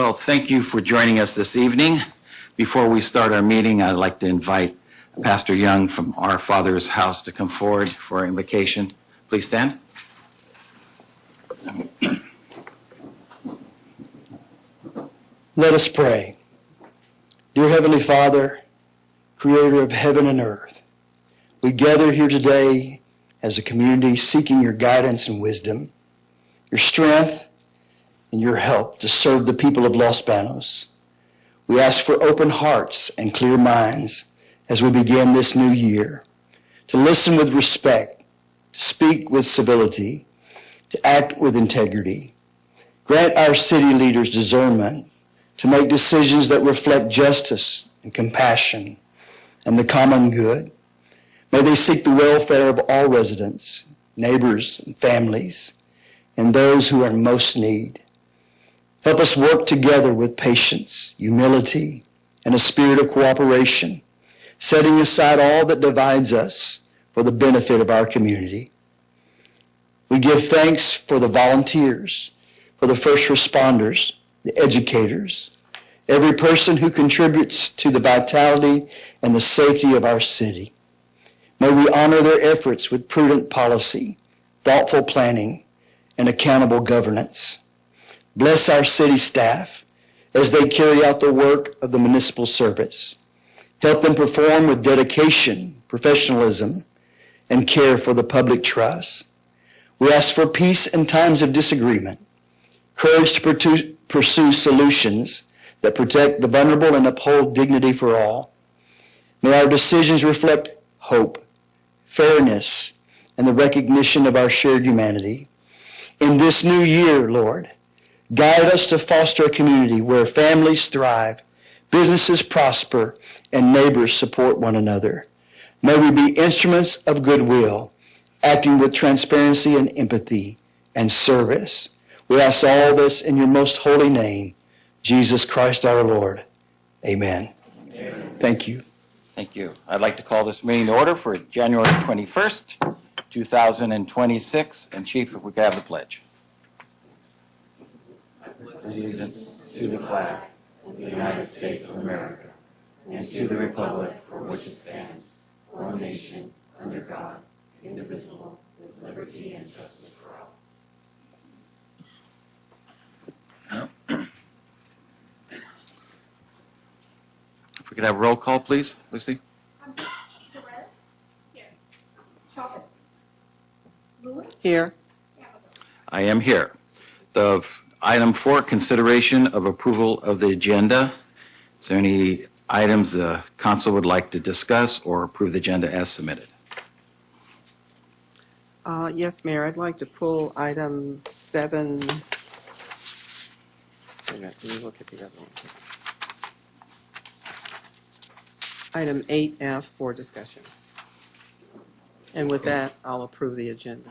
Well, thank you for joining us this evening. Before we start our meeting, I'd like to invite Pastor Young from Our Father's House to come forward for our invocation. Please stand. Let us pray. Dear Heavenly Father, Creator of heaven and earth, we gather here today as a community seeking your guidance and wisdom, your strength, and your help to serve the people of Los Banos. We ask for open hearts and clear minds as we begin this new year, to listen with respect, to speak with civility, to act with integrity. Grant our city leaders discernment to make decisions that reflect justice and compassion and the common good. May they seek the welfare of all residents, neighbors, and families, and those who are in most need. Help us work together with patience, humility, and a spirit of cooperation, setting aside all that divides us for the benefit of our community. We give thanks for the volunteers, for the first responders, the educators, every person who contributes to the vitality and the safety of our city. May we honor their efforts with prudent policy, thoughtful planning, and accountable governance. Bless our city staff as they carry out the work of the municipal service. Help them perform with dedication, professionalism, and care for the public trust. We ask for peace in times of disagreement, courage to pursue solutions that protect the vulnerable and uphold dignity for all. May our decisions reflect hope, fairness, and the recognition of our shared humanity. In this new year, Lord, guide us to foster a community where families thrive, businesses prosper, and neighbors support one another. May we be instruments of goodwill, acting with transparency and empathy and service. We ask all this in your most holy name, Jesus Christ our Lord. Amen. Amen. Thank you. Thank you. I'd like to call this meeting to order for January 21st, 2026. And Chief, if we could have the pledge. I pledge allegiance to the flag of the United States of America and to the republic for which it stands, one nation, under God, indivisible, with liberty and justice for all. If we could have a roll call, please, Lucy. Perez? Here. Chavez? Lewis? Here. I am here. The item 4, consideration of approval of the agenda. Is there any items the council would like to discuss or approve the agenda as submitted? Yes, Mayor, I'd like to pull item 7. Let me look at the other one. Item 8F for discussion. And with that, I'll approve the agenda.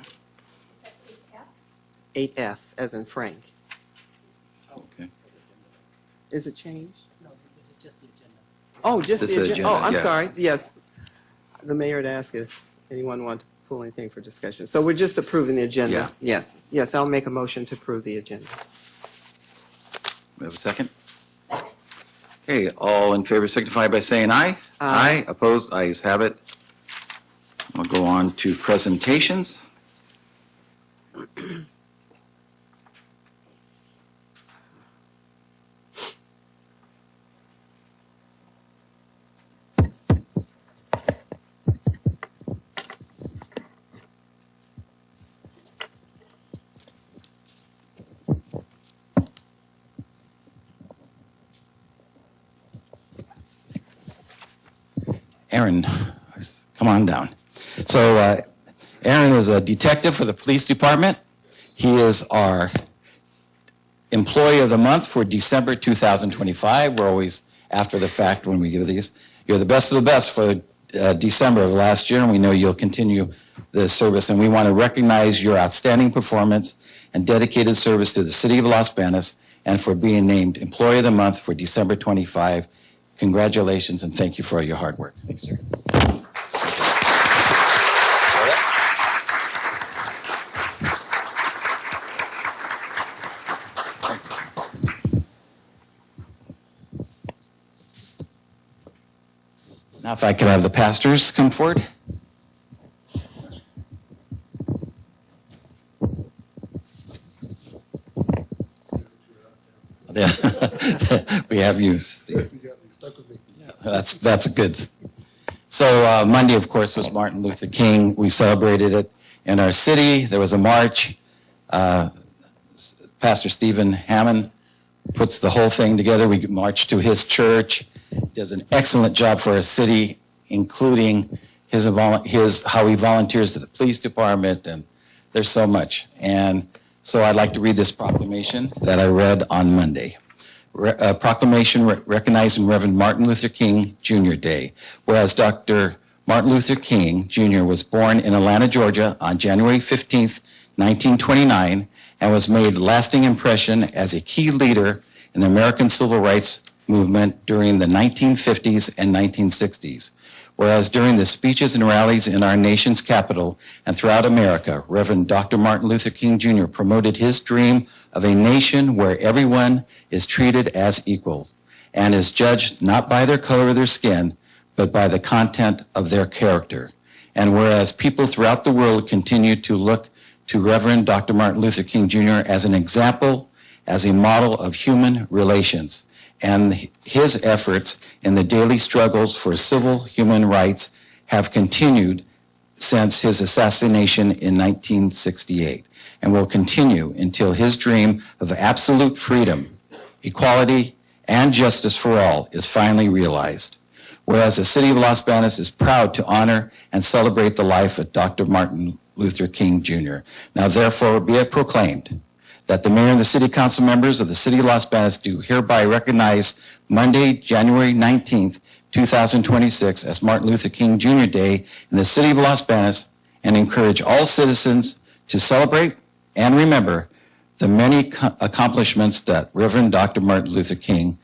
8F, as in Frank. Okay. Is it changed? No, this is just the agenda. Oh, just This the is agenda. agenda, Oh, I'm yeah. sorry. Yes. The mayor had asked if anyone wanted to pull anything for discussion. So we're just approving the agenda. Yeah. Yes. Yes, I'll make a motion to approve the agenda. We have a second? Okay, all in favor signify by saying aye. Aye. Opposed? Ayes have it. We'll go on to presentations. Aaron, come on down. So Aaron is a detective for the police department. He is our employee of the month for December 2025. We're always after the fact when we give these. You're the best of the best for December of last year, and we know you'll continue the service. And we want to recognize your outstanding performance and dedicated service to the city of Los Banos and for being named Employee of the Month for December 25. Congratulations, and thank you for all your hard work. Thanks, sir. Now, if I could have the pastors come forward. We have you, Steve. That's a good. So Monday, of course, was Martin Luther King. We celebrated it in our city. There was a march. Pastor Stephen Hammond puts the whole thing together. We marched to his church. Does an excellent job for our city, including his how he volunteers to the police department, and there's so much. And so I'd like to read this proclamation that I read on Monday. Proclamation recognizing Reverend Martin Luther King Jr. Day. Whereas Dr. Martin Luther King Jr. was born in Atlanta, Georgia on January 15th, 1929, and was made a lasting impression as a key leader in the American Civil Rights Movement during the 1950s and 1960s. Whereas during the speeches and rallies in our nation's capital and throughout America, Reverend Dr. Martin Luther King Jr. promoted his dream of a nation where everyone is treated as equal and is judged not by their color of their skin, but by the content of their character. And whereas people throughout the world continue to look to Reverend Dr. Martin Luther King Jr. as an example, as a model of human relations, and his efforts in the daily struggles for civil human rights have continued since his assassination in 1968 and will continue until his dream of absolute freedom, equality, and justice for all is finally realized. Whereas the city of Los Banos is proud to honor and celebrate the life of Dr. Martin Luther King Jr. Now therefore be it proclaimed that the mayor and the city council members of the city of Los Banos do hereby recognize Monday, January 19th, 2026 as Martin Luther King Jr. Day in the city of Los Banos and encourage all citizens to celebrate and remember the many accomplishments that Reverend Dr. Martin Luther King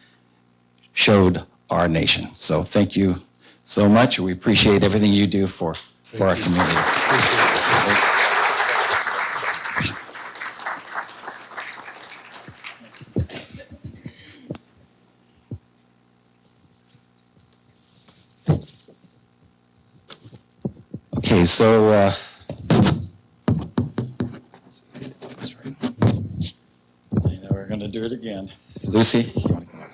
showed our nation. So thank you so much. We appreciate everything you do for our community. Okay, so we're going to do it again. Lucy, you want to come on?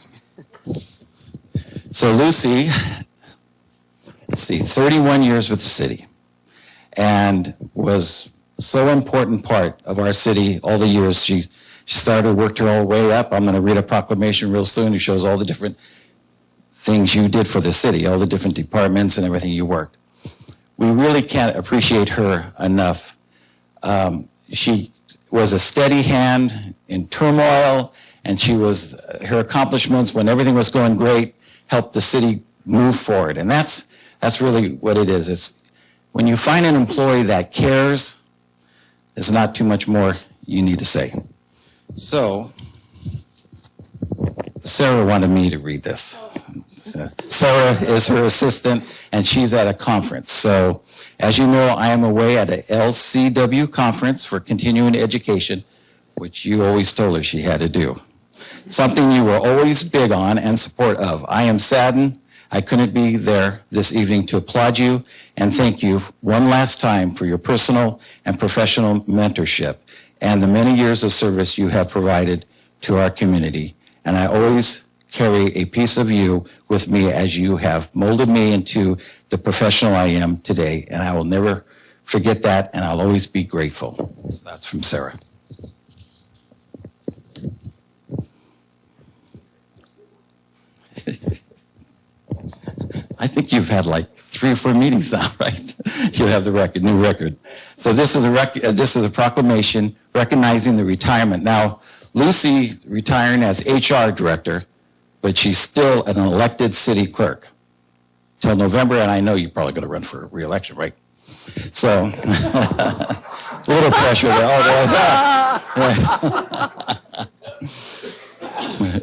So Lucy, let's see, 31 years with the city, and was so important part of our city all the years. She started, worked her whole way up. I'm going to read a proclamation real soon. It shows all the different things you did for the city, all the different departments and everything you worked. We really can't appreciate her enough. She was a steady hand in turmoil, and her accomplishments when everything was going great helped the city move forward. And that's really what it is. It's when you find an employee that cares, there's not too much more you need to say. So Sarah wanted me to read this. Sarah is her assistant, and she's at a conference. So, as you know, I am away at a LCW conference for continuing education, which you always told her she had to do. Something you were always big on and support of. I am saddened I couldn't be there this evening to applaud you and thank you one last time for your personal and professional mentorship and the many years of service you have provided to our community. And I always carry a piece of you with me as you have molded me into the professional I am today, and I will never forget that, and I'll always be grateful. So that's from Sarah. I think you've had like 3 or 4 meetings now, right? You'll have the new record. So this is a proclamation recognizing the retirement. Now, Lucy retiring as HR director, but she's still an elected city clerk till November, and I know you're probably going to run for re-election, right? So, a little pressure there.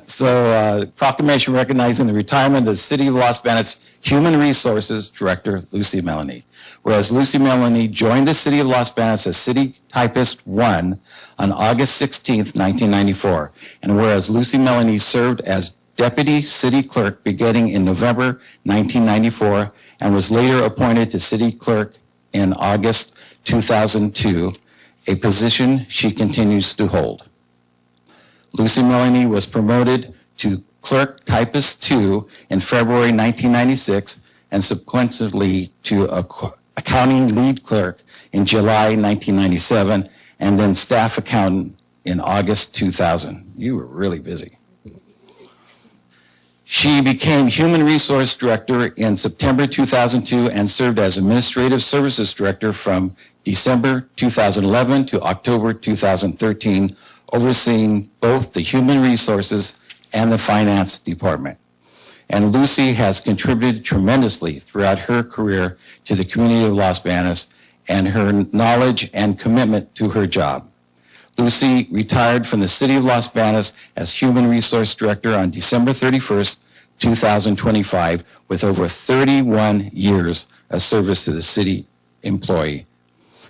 So, proclamation recognizing the retirement of the City of Los Banos Human Resources Director, Lucy Melanie. Whereas Lucy Melanie joined the City of Los Banos as City Typist 1 on August 16th, 1994. And whereas Lucy Melanie served as deputy city clerk beginning in November 1994 and was later appointed to city clerk in August 2002, a position she continues to hold. Lucy Melanie was promoted to clerk typist 2 in February 1996 and subsequently to accounting lead clerk in July 1997 and then staff accountant in August 2000. You were really busy. She became Human Resource Director in September 2002 and served as Administrative Services Director from December 2011 to October 2013, overseeing both the Human Resources and the Finance Department. And Lucy has contributed tremendously throughout her career to the community of Los Banos and her knowledge and commitment to her job. Lucy retired from the City of Los Banos as Human Resource Director on December 31st, 2025, with over 31 years of service to the city employee.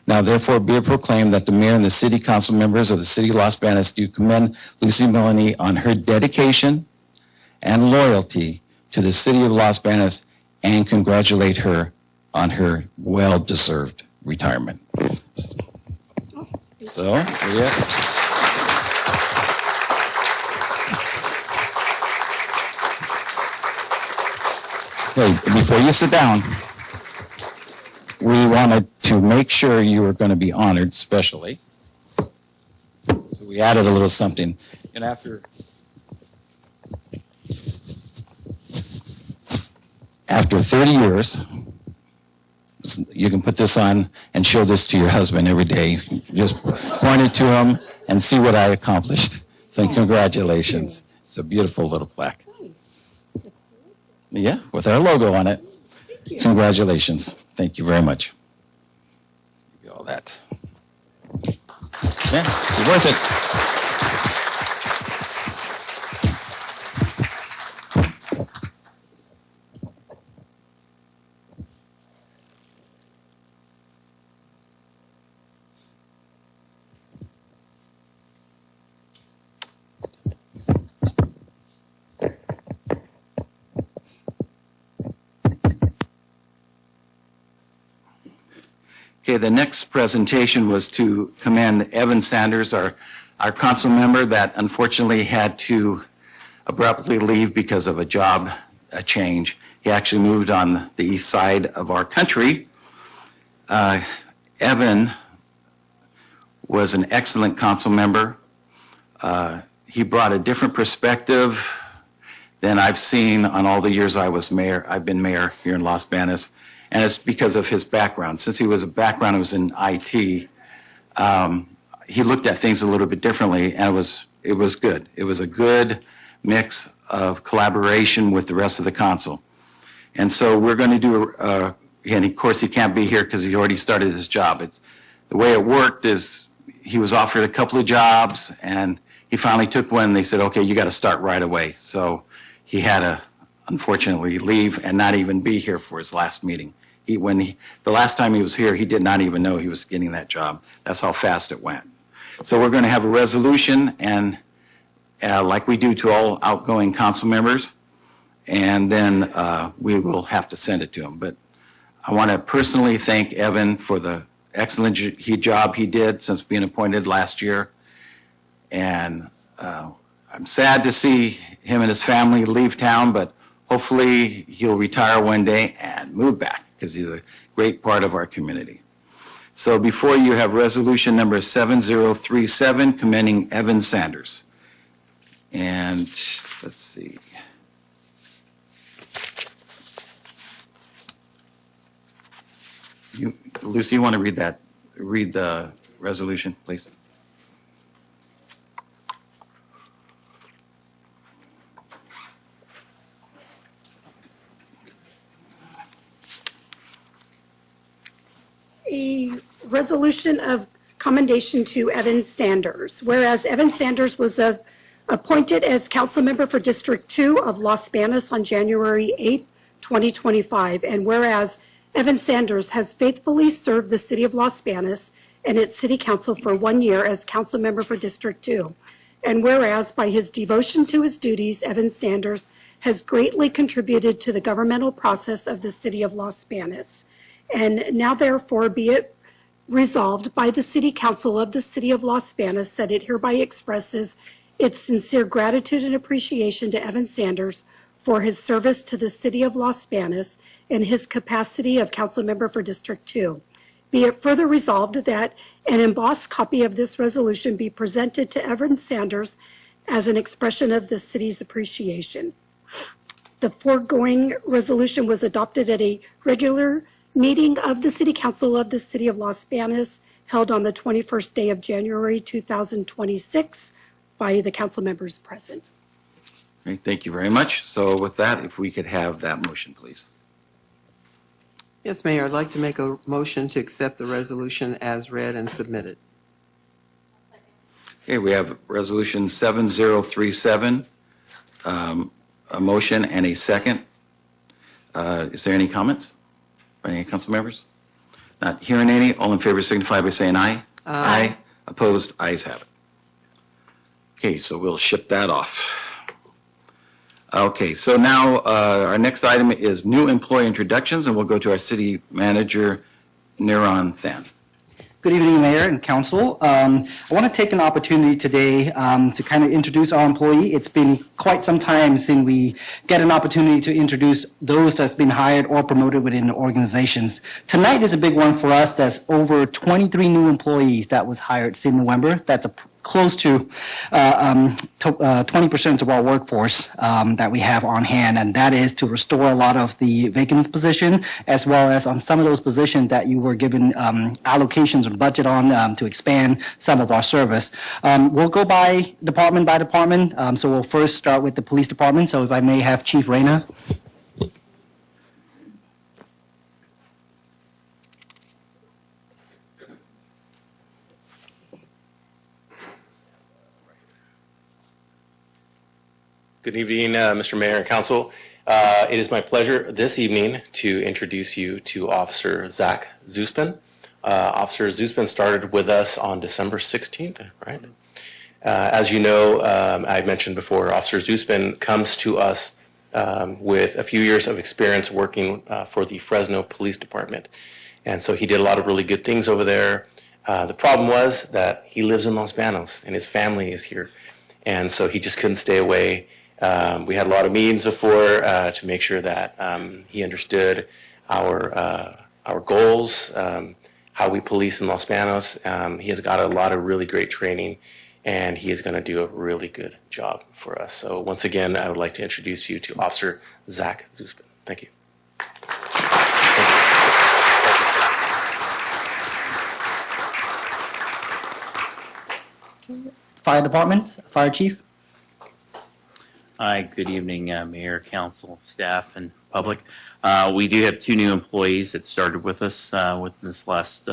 Now, therefore, be it proclaimed that the mayor and the city council members of the City of Los Banos do commend Lucy Melanie on her dedication and loyalty to the City of Los Banos and congratulate her on her well-deserved retirement. So, yeah. Okay, before you sit down, we wanted to make sure you were going to be honored specially. So we added a little something. And after 30 years, you can put this on and show this to your husband every day. Just point it to him and see what I accomplished. So congratulations. It's a beautiful little plaque. Yeah, with our logo on it. Congratulations. Thank you very much. Give you all that. Yeah, it's worth it. Okay, the next presentation was to commend Evan Sanders, our council member that unfortunately had to abruptly leave because of a job change. He actually moved on the east side of our country. Evan was an excellent council member. He brought a different perspective than I've seen on all the years I was mayor. I've been mayor here in Los Banos. And it's because of his background. Since he was a background, it was in IT, he looked at things a little bit differently, and it was good. It was a good mix of collaboration with the rest of the council. And so we're going to do, and of course he can't be here because he already started his job. The way it worked is he was offered a couple of jobs, and he finally took one. They said, okay, you got to start right away. So he had to unfortunately leave and not even be here for his last meeting. The last time he was here, he did not even know he was getting that job. That's how fast it went. So we're going to have a resolution, and like we do to all outgoing council members, and then we will have to send it to him. But I want to personally thank Evan for the excellent job he did since being appointed last year. And I'm sad to see him and his family leave town, but hopefully he'll retire one day and move back because he's a great part of our community. So before you have resolution number 7037 commending Evan Sanders. And let's see. Lucy, you want to read the resolution, please? A resolution of commendation to Evan Sanders. Whereas Evan Sanders was appointed as council member for District 2 of Los Banos on January 8th, 2025. And whereas Evan Sanders has faithfully served the city of Los Banos and its city council for 1 year as council member for District 2. And whereas by his devotion to his duties, Evan Sanders has greatly contributed to the governmental process of the city of Los Banos. And now therefore be it resolved by the City Council of the City of Los Banos that it hereby expresses its sincere gratitude and appreciation to Evan Sanders for his service to the City of Los Banos in his capacity of council member for District 2. Be it further resolved that an embossed copy of this resolution be presented to Evan Sanders as an expression of the city's appreciation. The foregoing resolution was adopted at a regular meeting of the City Council of the City of Los Banos held on the 21st day of January 2026 by the council members present. Great, thank you very much. So with that, if we could have that motion, please. Yes, Mayor, I'd like to make a motion to accept the resolution as read and submitted. Okay, we have Resolution 7037, a motion and a second. Is there any comments by any council members? Not hearing any. All in favor signify by saying aye. Aye. Opposed? Ayes have it. Okay, so we'll ship that off. Okay, so now our next item is new employee introductions, and we'll go to our city manager, Niran Than. Good evening, Mayor and Council. I want to take an opportunity today to kind of introduce our employee. It's been quite some time since we get an opportunity to introduce those that's been hired or promoted within the organizations. Tonight is a big one for us. That's over 23 new employees that was hired since November. That's close to 20% of our workforce that we have on hand, and that is to restore a lot of the vacant position, as well as on some of those positions that you were given allocations or budget on to expand some of our service. We'll go by department, so we'll first start with the police department. So if I may have Chief Reyna. Good evening, Mr. Mayor and Council. It is my pleasure this evening to introduce you to Officer Zach Zuspin. Officer Zuspin started with us on December 16th, right? As you know, I mentioned before, Officer Zuspin comes to us with a few years of experience working for the Fresno Police Department. And so he did a lot of really good things over there. The problem was that he lives in Los Banos and his family is here. And so he just couldn't stay away. We had a lot of meetings before to make sure that he understood our goals, how we police in Los Banos. He has got a lot of really great training, and he is going to do a really good job for us. So once again, I would like to introduce you to Officer Zach Zuspin. Thank you. Fire department, fire chief. Hi, good evening, Mayor, Council, staff, and public. We do have two new employees that started with us within this last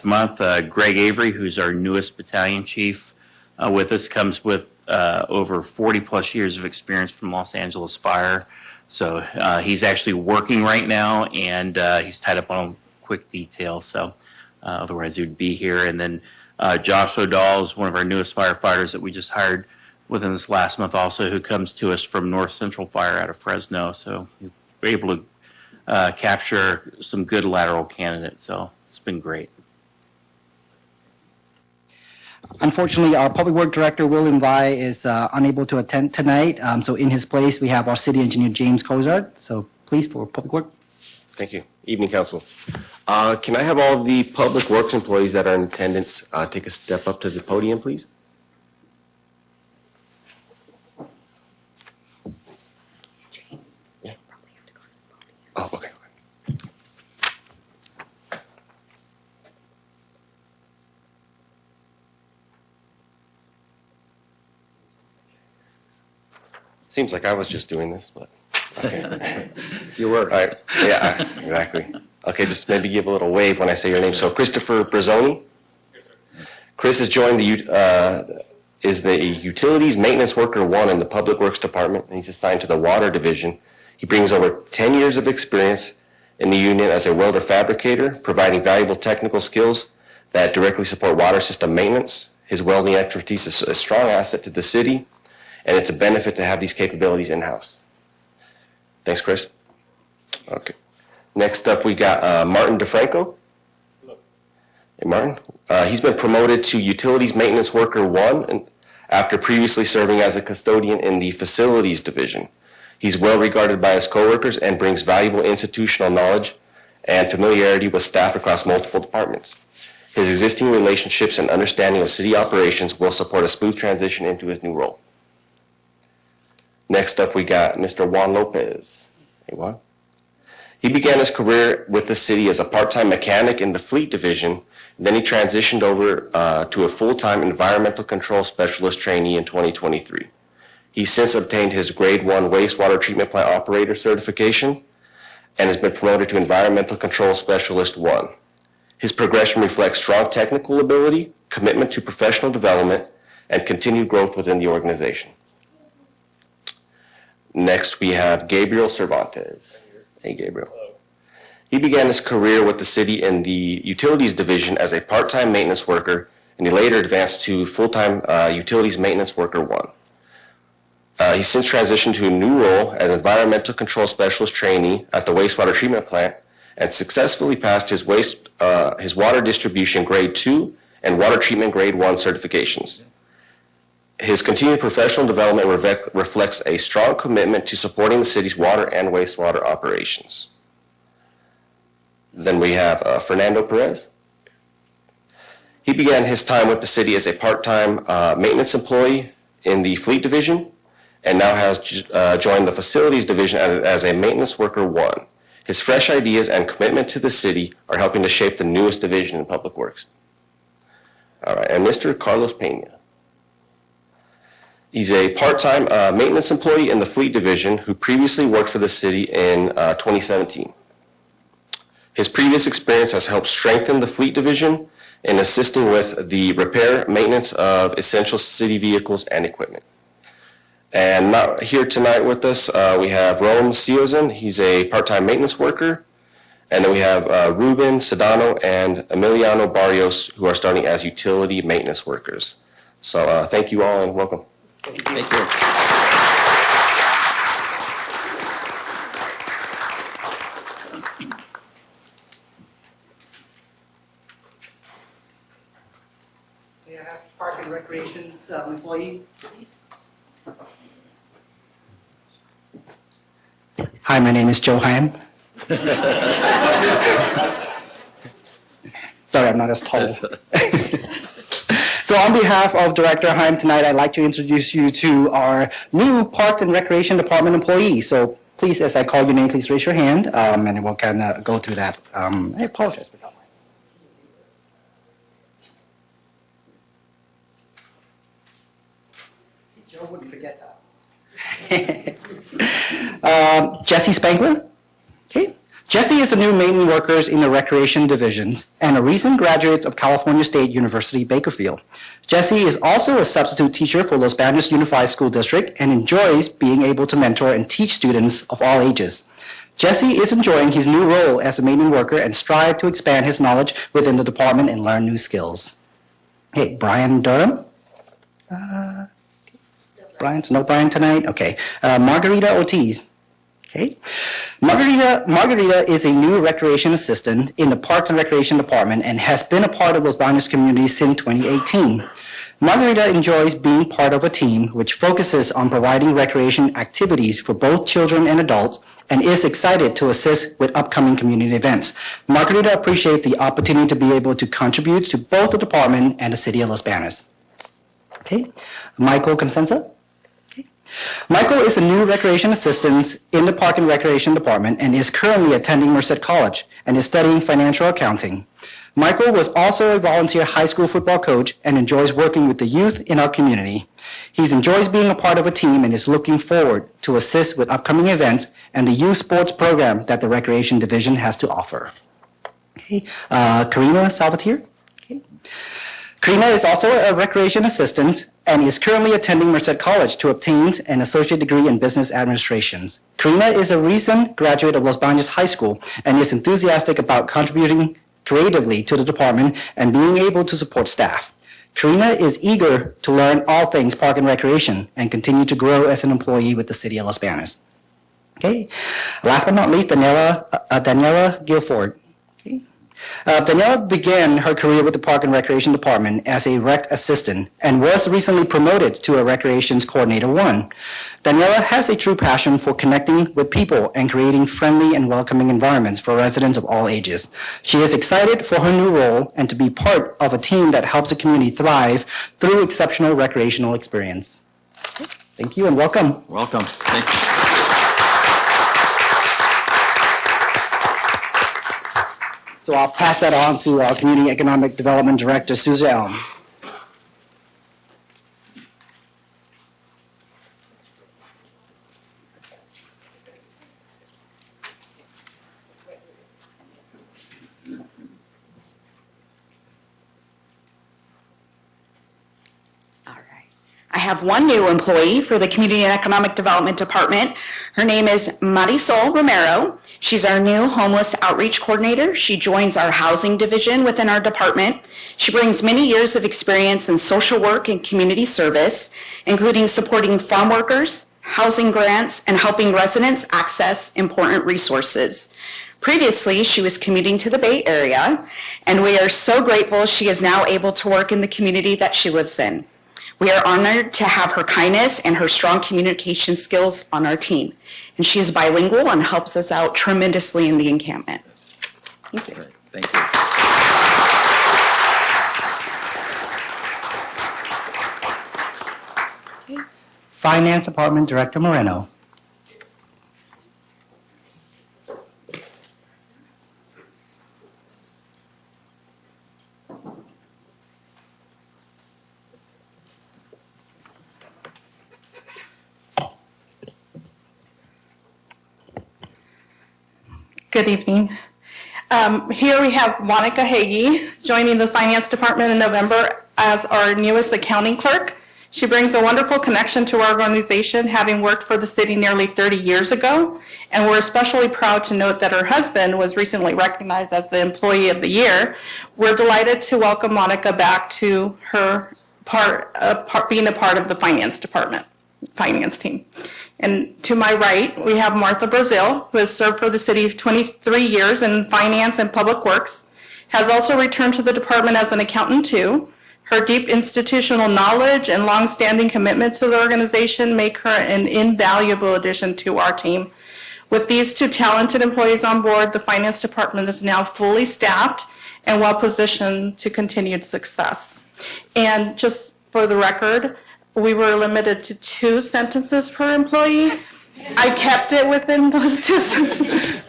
month. Greg Avery, who's our newest battalion chief with us, comes with over 40-plus years of experience from Los Angeles Fire. So he's actually working right now, and he's tied up on a quick detail, so otherwise he would be here. And then Josh O'Dall is one of our newest firefighters that we just hired within this last month also, who comes to us from North Central Fire out of Fresno. So we're able to capture some good lateral candidates. So it's been great. Unfortunately, our public work director, William Vi, is unable to attend tonight. So in his place, we have our city engineer, James Cozart. So please, for public work. Thank you. Evening, Council. Can I have all the public works employees that are in attendance take a step up to the podium, please? Oh, okay. Seems like I was just doing this, but okay. You were. All right. Yeah, exactly. Okay, just maybe give a little wave when I say your name. So Christopher Brazzoni. Chris has joined is the Utilities Maintenance Worker 1 in the Public Works Department, and he's assigned to the Water Division. He brings over 10 years of experience in the unit as a welder fabricator, providing valuable technical skills that directly support water system maintenance. His welding expertise is a strong asset to the city, and it's a benefit to have these capabilities in-house. Thanks, Chris. Okay. Next up, we got Martin DeFranco. Hey, Martin. He's been promoted to Utilities Maintenance Worker 1 after previously serving as a custodian in the Facilities Division. He's well regarded by his coworkers and brings valuable institutional knowledge and familiarity with staff across multiple departments. His existing relationships and understanding of city operations will support a smooth transition into his new role. Next up, we got Mr. Juan Lopez. Hey, Juan. He began his career with the city as a part-time mechanic in the fleet division. Then he transitioned over to a full-time environmental control specialist trainee in 2023. He's since obtained his Grade 1 wastewater treatment plant operator certification and has been promoted to Environmental Control Specialist 1. His progression reflects strong technical ability, commitment to professional development, and continued growth within the organization. Next, we have Gabriel Cervantes. Hey, Gabriel. He began his career with the city in the Utilities Division as a part-time maintenance worker, and he later advanced to full-time Utilities Maintenance Worker 1. He's since transitioned to a new role as Environmental Control Specialist trainee at the wastewater treatment plant and successfully passed his water distribution Grade 2 and water treatment Grade 1 certifications. His continued professional development reflects a strong commitment to supporting the city's water and wastewater operations. Then we have Fernando Perez. He began his time with the city as a part-time maintenance employee in the fleet division and now has joined the facilities division as a maintenance worker 1. His fresh ideas and commitment to the city are helping to shape the newest division in public works. All right, and Mr. Carlos Pena. He's a part-time maintenance employee in the fleet division who previously worked for the city in 2017. His previous experience has helped strengthen the fleet division in assisting with the repair, maintenance of essential city vehicles and equipment. And not here tonight with us, we have Rome Ciozan. He's a part-time maintenance worker. And then we have Ruben Sedano and Emiliano Barrios, who are starting as utility maintenance workers. So thank you all and welcome. Thank you. May I have Park and Recreation's employee, please? Hi, my name is Joe Hyam. Sorry, I'm not as tall. So on behalf of Director Hyam tonight, I'd like to introduce you to our new Park and Recreation Department employee. So please, as I call your name, please raise your hand, and we'll kind of go through that. I apologize for that. Joe wouldn't forget that. Jesse Spangler. Okay. Jesse is a new maintenance worker in the recreation divisions and a recent graduate of California State University, Bakersfield. Jesse is also a substitute teacher for Los Banos Unified School District and enjoys being able to mentor and teach students of all ages. Jesse is enjoying his new role as a maintenance worker and strives to expand his knowledge within the department and learn new skills. Hey, Brian Durham? No Brian tonight? Okay. Margarita Ortiz. Okay. Margarita is a new recreation assistant in the Parks and Recreation Department and has been a part of Los Banos community since 2018. Margarita enjoys being part of a team which focuses on providing recreation activities for both children and adults and is excited to assist with upcoming community events. Margarita appreciates the opportunity to be able to contribute to both the department and the city of Los Banos. Okay. Michael Consenza. Michael is a new recreation assistant in the Park and Recreation Department and is currently attending Merced College and is studying financial accounting. Michael was also a volunteer high school football coach and enjoys working with the youth in our community. He enjoys being a part of a team and is looking forward to assist with upcoming events and the youth sports program that the Recreation Division has to offer. Okay. Karina Salvatierre. Okay. Karina is also a recreation assistant and is currently attending Merced College to obtain an associate degree in business administration. Karina is a recent graduate of Los Banos High School and is enthusiastic about contributing creatively to the department and being able to support staff. Karina is eager to learn all things park and recreation and continue to grow as an employee with the City of Los Banos. Okay. Last but not least, Daniela Guilford. Okay. Daniela began her career with the Park and Recreation Department as a rec assistant and was recently promoted to a Recreations Coordinator 1. Daniela has a true passion for connecting with people and creating friendly and welcoming environments for residents of all ages. She is excited for her new role and to be part of a team that helps the community thrive through exceptional recreational experience. Thank you and welcome. Welcome. Thank you. So I'll pass that on to our Community Economic Development Director, Susan Elm. All right. I have one new employee for the Community and Economic Development Department. Her name is Marisol Romero. She's our new homeless outreach coordinator. She joins our housing division within our department. She brings many years of experience in social work and community service, including supporting farm workers, housing grants, and helping residents access important resources. Previously, she was commuting to the Bay Area, and we are so grateful she is now able to work in the community that she lives in. We are honored to have her kindness and her strong communication skills on our team. And she is bilingual and helps us out tremendously in the encampment. Thank you. Great. Thank you. Finance Department Director Moreno. Good evening. Here we have Monica Hagee joining the Finance Department in November as our newest accounting clerk. She brings a wonderful connection to our organization, having worked for the city nearly 30 years ago. And we're especially proud to note that her husband was recently recognized as the Employee of the Year. We're delighted to welcome Monica back to her being a part of the Finance Department, finance team. And to my right, we have Martha Brazil, who has served for the city 23 years in finance and public works, has also returned to the department as an accountant too. Her deep institutional knowledge and longstanding commitment to the organization make her an invaluable addition to our team. With these two talented employees on board, the finance department is now fully staffed and well positioned to continued success. And just for the record, we were limited to 2 sentences per employee. I kept it within those 2 sentences.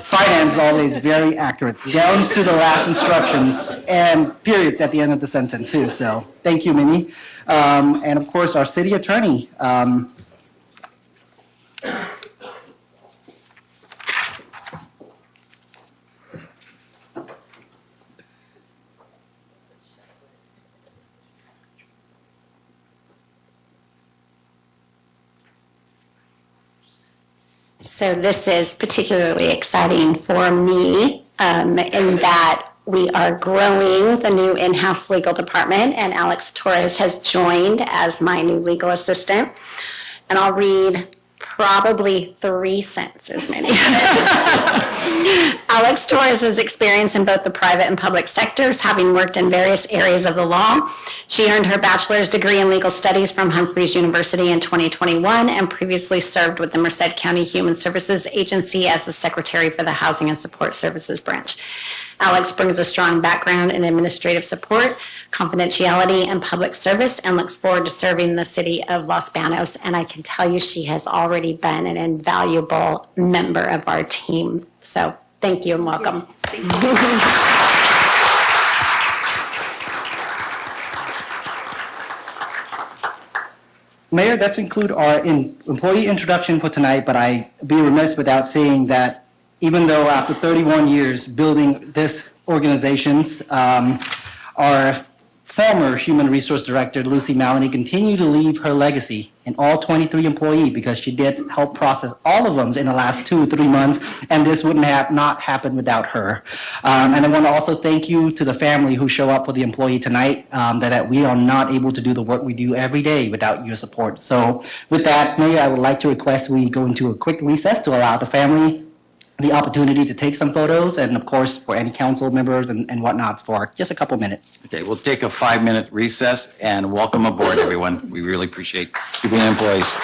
Finance is always very accurate, down to the last instructions and periods at the end of the sentence too. So thank you, Minnie. And of course, our city attorney. So this is particularly exciting for me in that we are growing the new in-house legal department, and Alex Torres has joined as my new legal assistant. And I'll read probably 3 sentences, maybe. Alex Torres has experience in both the private and public sectors, having worked in various areas of the law. She earned her bachelor's degree in legal studies from Humphreys University in 2021 and previously served with the Merced County Human Services Agency as the secretary for the Housing and Support Services branch. Alex brings a strong background in administrative support, confidentiality, and public service, and looks forward to serving the city of Los Banos. And I can tell you she has already been an invaluable member of our team. So thank you and welcome. Thank you. Mayor, that's include our employee introduction for tonight, but I'd be remiss without saying that even though after 31 years building this organizations, our former Human Resource Director Lucy Maloney continue to leave her legacy in all 23 employees because she did help process all of them in the last 2 or 3 months, and this wouldn't have not happened without her. And I want to also thank you to the family who show up for the employee tonight, that we are not able to do the work we do every day without your support. So with that, Mayor, I would like to request we go into a quick recess to allow the family the opportunity to take some photos, and of course, for any council members and whatnot for just a couple minutes. Okay, we'll take a 5-minute recess and welcome aboard, everyone. We really appreciate you being employees.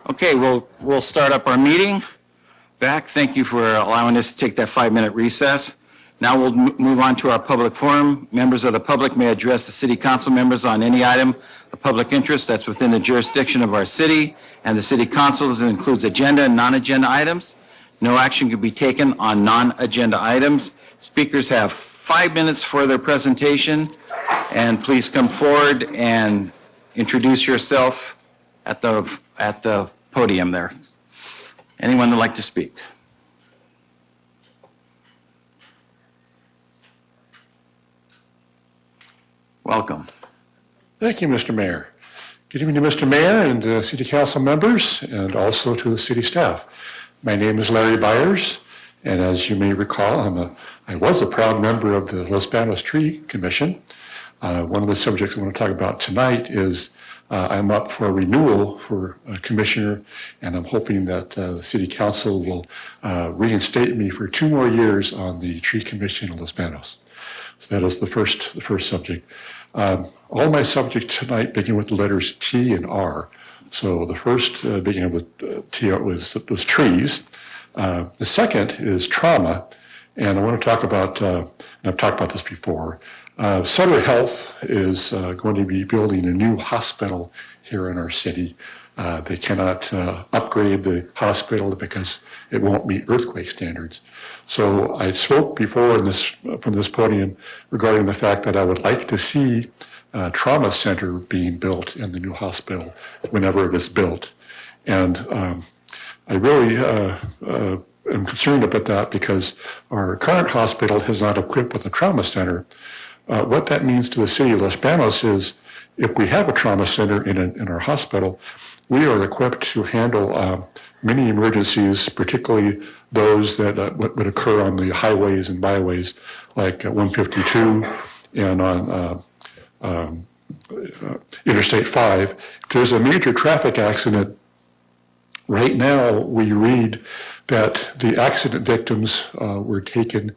Okay, we'll start up our meeting. Back, thank you for allowing us to take that 5-minute recess. Now we'll move on to our public forum. Members of the public may address the city council members on any item of public interest that's within the jurisdiction of our city and the city council. This includes agenda and non-agenda items. No action can be taken on non-agenda items. Speakers have 5 minutes for their presentation, and please come forward and introduce yourself at the podium there. Anyone would like to speak? Welcome. Thank you, Mr. Mayor. Good evening to Mr. Mayor and City Council members, and also to the city staff. My name is Larry Byers, and as you may recall, I was a proud member of the Los Banos Tree Commission. One of the subjects I want to talk about tonight is I'm up for a renewal for a commissioner, and I'm hoping that the City Council will reinstate me for 2 more years on the Tree Commission of Los Banos. So that is the first subject. All my subjects tonight begin with the letters T and R. So the first beginning with T was trees. The second is trauma, and I want to talk about, and I've talked about this before, Sutter Health is going to be building a new hospital here in our city. They cannot upgrade the hospital because it won't meet earthquake standards. So I spoke before from this podium regarding the fact that I would like to see a trauma center being built in the new hospital whenever it is built. And I really am concerned about that because our current hospital is not equipped with a trauma center. What that means to the city of Los Banos is if we have a trauma center in our hospital, we are equipped to handle many emergencies, particularly those that would occur on the highways and byways like 152 and on Interstate 5. If there's a major traffic accident, right now we read that the accident victims were taken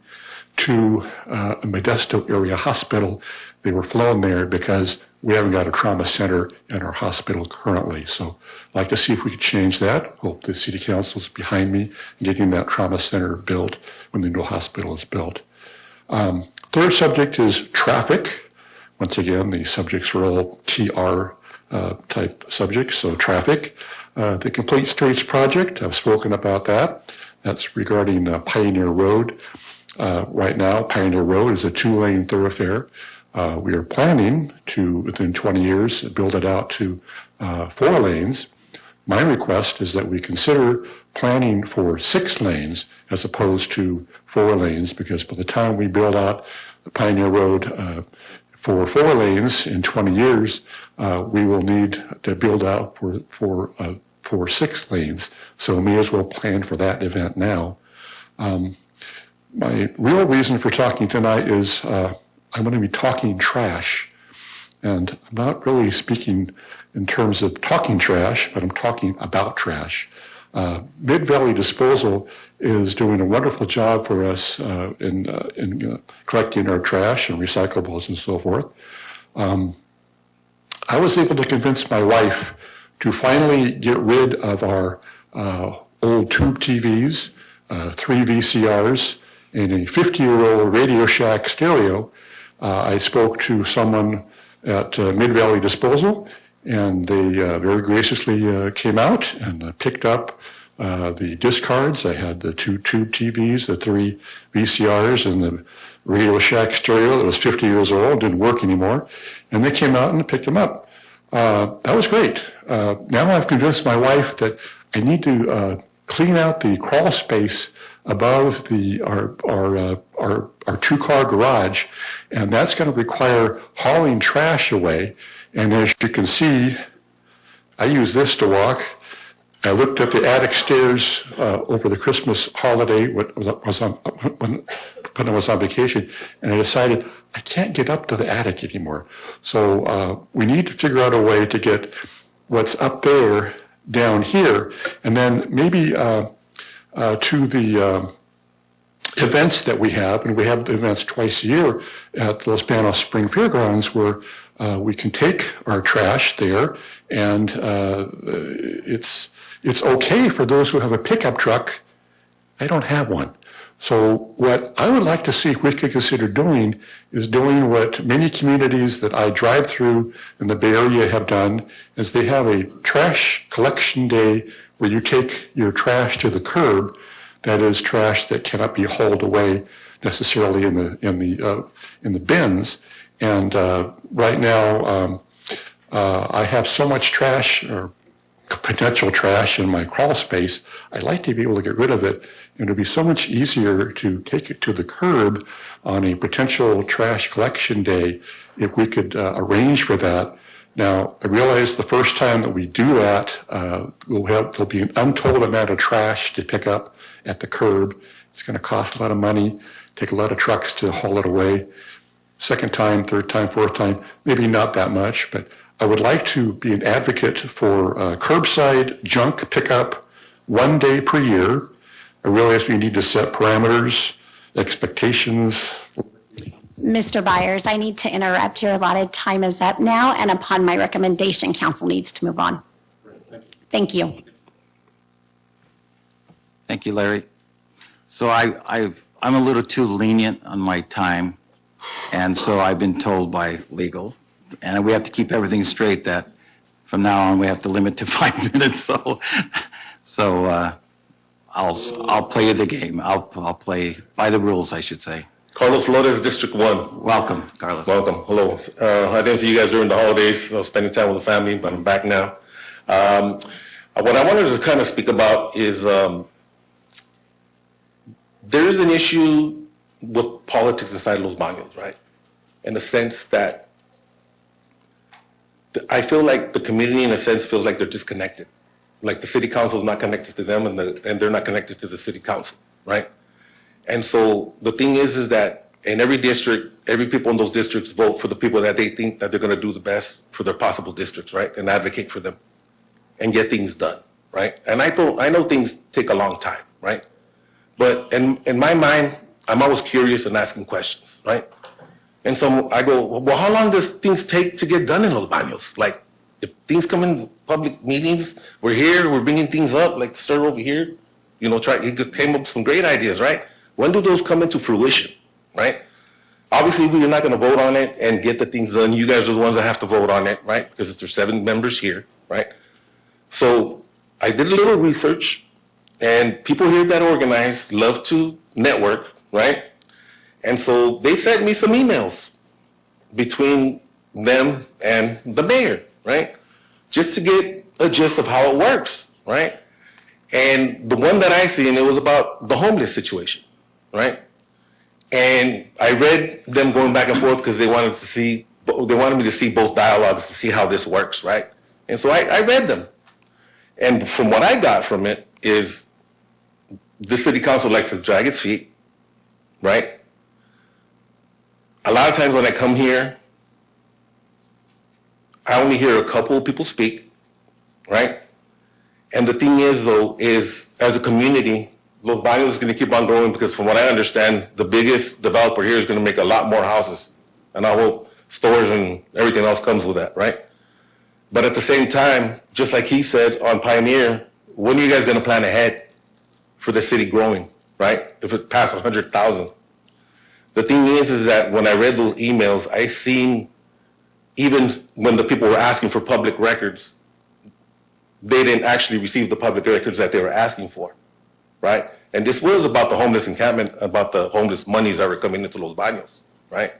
to a Modesto area hospital. They were flown there because we haven't got a trauma center in our hospital currently. So I'd like to see if we could change that. Hope the city council is behind me in getting that trauma center built when the new hospital is built. Third subject is traffic. Once again, the subjects are all TR type subjects, so traffic. The Complete Streets Project, I've spoken about that. That's regarding Pioneer Road. Right now, Pioneer Road is a 2-lane thoroughfare. We are planning to, within 20 years, build it out to 4 lanes. My request is that we consider planning for 6 lanes as opposed to 4 lanes, because by the time we build out the Pioneer Road for 4 lanes in 20 years, we will need to build out for 6 lanes. So we may as well plan for that event now. My real reason for talking tonight is I'm going to be talking trash. And I'm not really speaking in terms of talking trash, but I'm talking about trash. Mid-Valley Disposal is doing a wonderful job for us in collecting our trash and recyclables and so forth. I was able to convince my wife to finally get rid of our old tube TVs, 3 VCRs, and a 50-year-old Radio Shack stereo. I spoke to someone at Mid-Valley Disposal, and they very graciously came out and picked up the discards. I had the 2 tube TVs, the 3 VCRs, and the Radio Shack stereo that was 50 years old, didn't work anymore. And they came out and picked them up. That was great. Now I've convinced my wife that I need to clean out the crawl space above our 2-car garage, and that's going to require hauling trash away. And as you can see, I use this to walk. I looked at the attic stairs over the Christmas holiday when I was on vacation, and I decided I can't get up to the attic anymore. So we need to figure out a way to get what's up there down here, and then maybe to the events that we have, and we have events twice a year at Los Banos Spring Fairgrounds where we can take our trash there, and it's It's okay for those who have a pickup truck. I don't have one. So what I would like to see if we could consider doing is doing what many communities that I drive through in the Bay Area have done, is they have a trash collection day where you take your trash to the curb. That is trash that cannot be hauled away necessarily in the bins. And right now, I have so much trash or potential trash in my crawl space. I'd like to be able to get rid of it. And it would be so much easier to take it to the curb on a potential trash collection day if we could arrange for that. Now, I realize the first time that we do that, there'll be an untold amount of trash to pick up at the curb. It's going to cost a lot of money, take a lot of trucks to haul it away. Second time, third time, fourth time, maybe not that much, but I would like to be an advocate for curbside junk pickup 1 day per year. I realize we need to set parameters, expectations. Mr. Byers, I need to interrupt. Your allotted time is up now, and upon my recommendation, council needs to move on. Thank you. Thank you, Larry. So I'm a little too lenient on my time, and so I've been told by legal, and we have to keep everything straight that from now on we have to limit to 5 minutes. So I'll play the game. I'll play by the rules, I should say. Carlos Flores, District 1. Welcome, Carlos. Welcome. Hello. I didn't see you guys during the holidays. I was spending time with the family, but I'm back now. What I wanted to kind of speak about is there is an issue with politics inside Los Banos, right? In the sense that I feel like the community, in a sense, feels like they're disconnected. Like the city council is not connected to them, and they're not connected to the city council, right? And so the thing is that in every district, every people in those districts vote for the people that they think that they're going to do the best for their possible districts, right? And advocate for them and get things done, right? And I know things take a long time, right? But in my mind, I'm always curious and asking questions, right? And so I go, well, how long does things take to get done in Los Banos? Like, if things come in public meetings, we're here, we're bringing things up, like sir over here, he came up with some great ideas, right? When do those come into fruition, right? Obviously, we're not going to vote on it and get the things done. You guys are the ones that have to vote on it, right? Because there's 7 members here, right? So I did a little research, and people here that organize love to network, right? And so they sent me some emails between them and the mayor, right? Just to get a gist of how it works, right? And the one that I seen, it was about the homeless situation, right? And I read them going back and forth because they wanted me to see both dialogues to see how this works, right? And so I read them. And from what I got from it is the city council likes to drag its feet, right? A lot of times when I come here, I only hear a couple of people speak, right? And the thing is, though, is as a community, Los Banos is going to keep on growing because from what I understand, the biggest developer here is going to make a lot more houses. And I hope stores and everything else comes with that, right? But at the same time, just like he said on Pioneer, when are you guys going to plan ahead for the city growing, right? If it passes 100,000. The thing is that when I read those emails, I seen even when the people were asking for public records, they didn't actually receive the public records that they were asking for, right? And this was about the homeless encampment, about the homeless monies that were coming into Los Banos, right?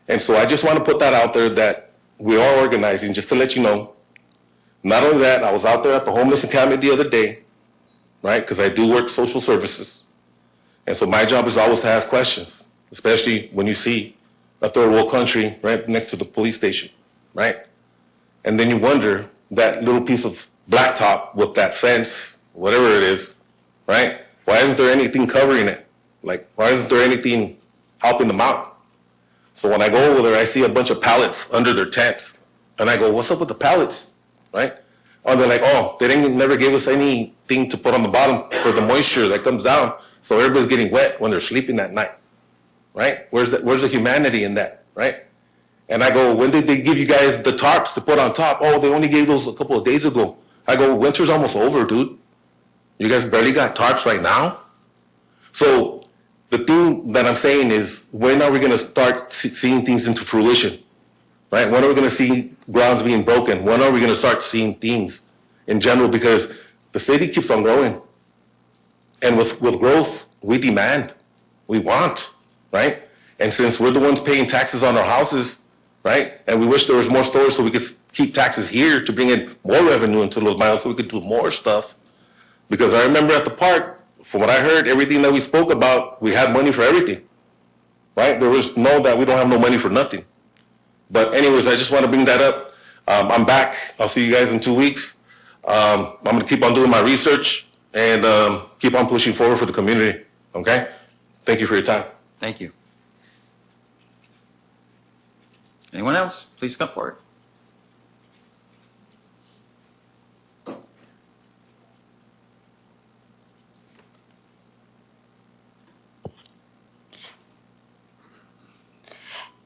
And so I just want to put that out there that we are organizing, just to let you know. Not only that, I was out there at the homeless encampment the other day, right? Because I do work social services. And so my job is always to ask questions, especially when you see a third world country right next to the police station, right? And then you wonder, that little piece of blacktop with that fence, whatever it is, right? Why isn't there anything covering it? Like, why isn't there anything helping them out? So when I go over there, I see a bunch of pallets under their tents. And I go, what's up with the pallets, right? Oh, they're like, oh, they never gave us anything to put on the bottom for the moisture that comes down. So everybody's getting wet when they're sleeping at night, right? Where's the humanity in that, right? And I go, when did they give you guys the tarps to put on top? Oh, they only gave those a couple of days ago. I go, winter's almost over, dude. You guys barely got tarps right now. So the thing that I'm saying is, when are we going to start seeing things into fruition? Right? When are we going to see grounds being broken? When are we going to start seeing things in general? Because the city keeps on growing. And with growth, we demand, we want, right? And since we're the ones paying taxes on our houses, right? And we wish there was more stores so we could keep taxes here to bring in more revenue into Los Banos so we could do more stuff. Because I remember at the park, from what I heard, everything that we spoke about, we had money for everything, right? There was no that we don't have no money for nothing. But anyways, I just want to bring that up. I'm back. I'll see you guys in 2 weeks. I'm going to keep on doing my research and keep on pushing forward for the community, okay? Thank you for your time. Thank you. Anyone else? Please come forward.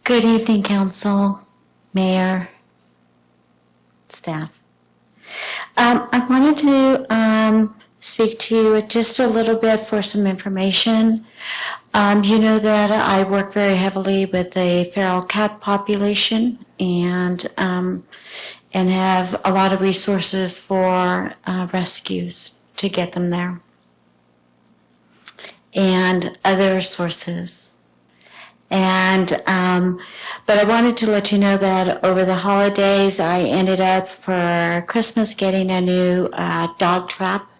Good evening, council, mayor, staff. I wanted to speak to you just a little bit for some information. You know that I work very heavily with the feral cat population and have a lot of resources for rescues to get them there and other sources. And, but I wanted to let you know that over the holidays, I ended up for Christmas getting a new dog trap.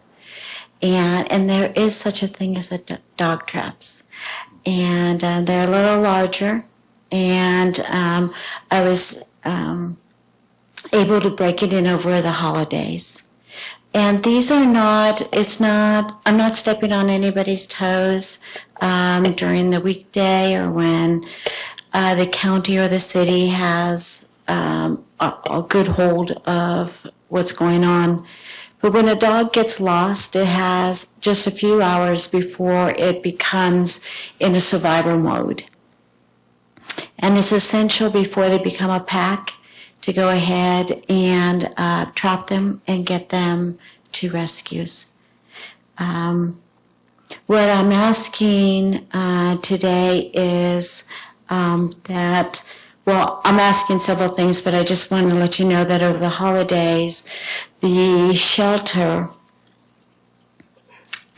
And there is such a thing as dog traps. And they're a little larger. And I was able to break it in over the holidays. And these are not, I'm not stepping on anybody's toes during the weekday or when the county or the city has a good hold of what's going on. But when a dog gets lost, it has just a few hours before it becomes in a survivor mode. And it's essential before they become a pack to go ahead and trap them and get them to rescues. What I'm asking today is that, well, I'm asking several things, but I just want to let you know that over the holidays, the shelter,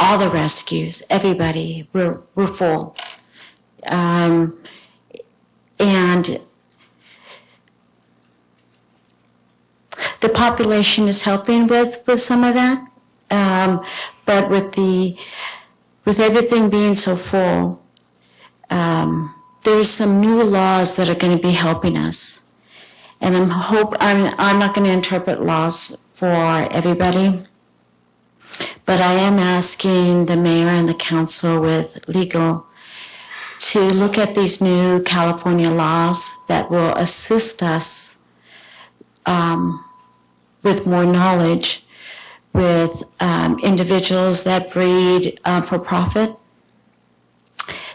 all the rescues, everybody, we're full. And the population is helping with some of that, but with everything being so full, there's some new laws that are going to be helping us, and I'm not going to interpret laws for everybody, but I am asking the mayor and the council with legal to look at these new California laws that will assist us with more knowledge with individuals that breed for profit,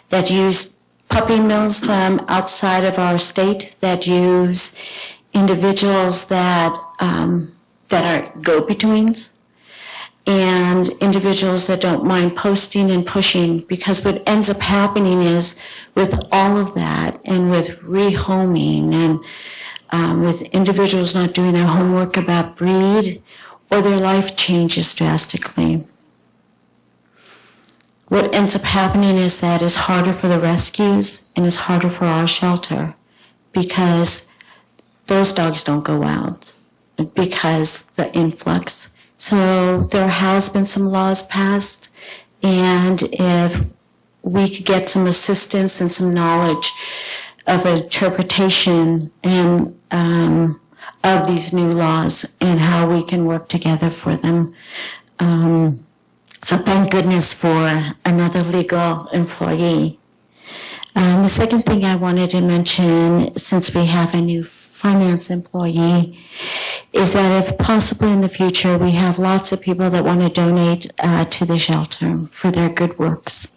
that use puppy mills from outside of our state, that use individuals that are go-betweens, and individuals that don't mind posting and pushing, because what ends up happening is with all of that and with rehoming and with individuals not doing their homework about breed, or their life changes drastically. What ends up happening is that it's harder for the rescues and it's harder for our shelter because those dogs don't go out because the influx. So there has been some laws passed, and if we could get some assistance and some knowledge of interpretation and of these new laws and how we can work together for them. So thank goodness for another legal employee. The second thing I wanted to mention, since we have a new finance employee, is that if possible in the future, we have lots of people that want to donate to the shelter for their good works.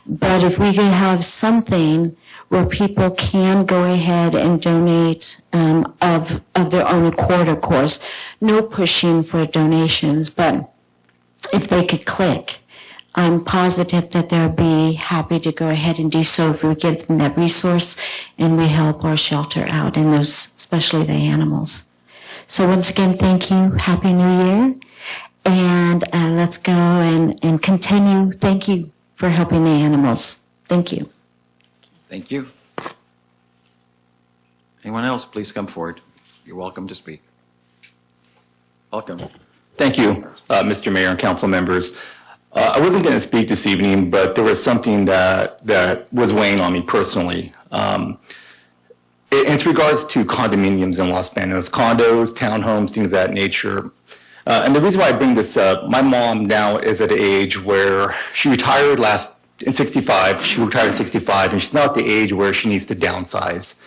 But if we could have something where people can go ahead and donate of their own accord, of course. No pushing for donations, but if they could click, I'm positive that they'll be happy to go ahead and do so if we give them that resource and we help our shelter out, and those, especially the animals. So once again, thank you. Happy New Year. And let's go and continue. Thank you for helping the animals. Thank you. Thank you. Anyone else, please come forward. You're welcome to speak. Welcome. Thank you, Mr. Mayor and council members. I wasn't going to speak this evening, but there was something that was weighing on me personally. It's regards to condominiums in Los Banos, condos, townhomes, things of that nature. And the reason why I bring this up, my mom now is at an age where she retired in 65. She retired at 65, and she's now at the age where she needs to downsize.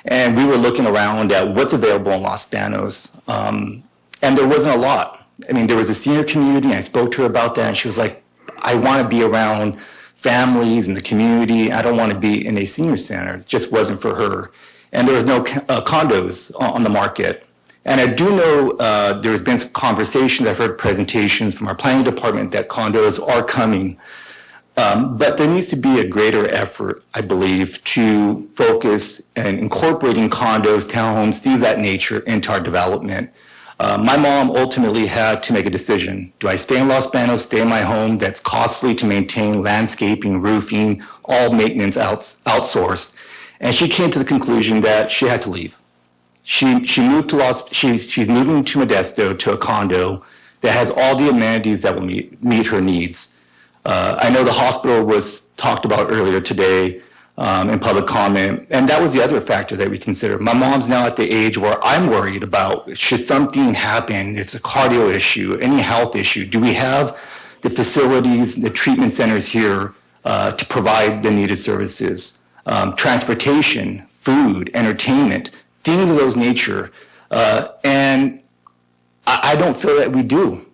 And we were looking around at what's available in Los Banos, and there wasn't a lot. I mean, there was a senior community, and I spoke to her about that, and she was like, I want to be around families in the community. I don't want to be in a senior center. It just wasn't for her. And there was no condos on the market. And I do know there's been some conversations, I've heard presentations from our planning department that condos are coming. But there needs to be a greater effort, I believe, to focus and incorporating condos, townhomes, things of that nature into our development. My mom ultimately had to make a decision. Do I stay in Los Banos, stay in my home that's costly to maintain, landscaping, roofing, all maintenance outsourced? And she came to the conclusion that she had to leave. She moved to she's moving to Modesto, to a condo that has all the amenities that will meet her needs. I know the hospital was talked about earlier today in public comment, and that was the other factor that we considered. My mom's now at the age where I'm worried about, should something happen, if it's a cardio issue, any health issue, do we have the facilities, the treatment centers here to provide the needed services? Transportation, food, entertainment, things of those nature. And I don't feel that we do.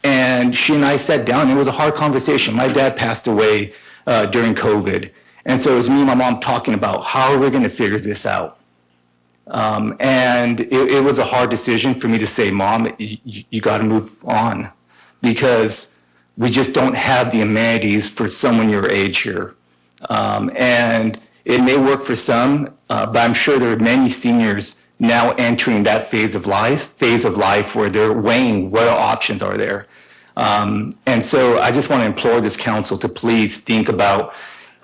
And she and I sat down, and it was a hard conversation. My dad passed away during COVID. And so it was me and my mom talking about how are we going to figure this out. And it was a hard decision for me to say, Mom, you got to move on, because we just don't have the amenities for someone your age here. And it may work for some, but I'm sure there are many seniors now entering that phase of life where they're weighing what options are there. And so I just want to implore this council to please think about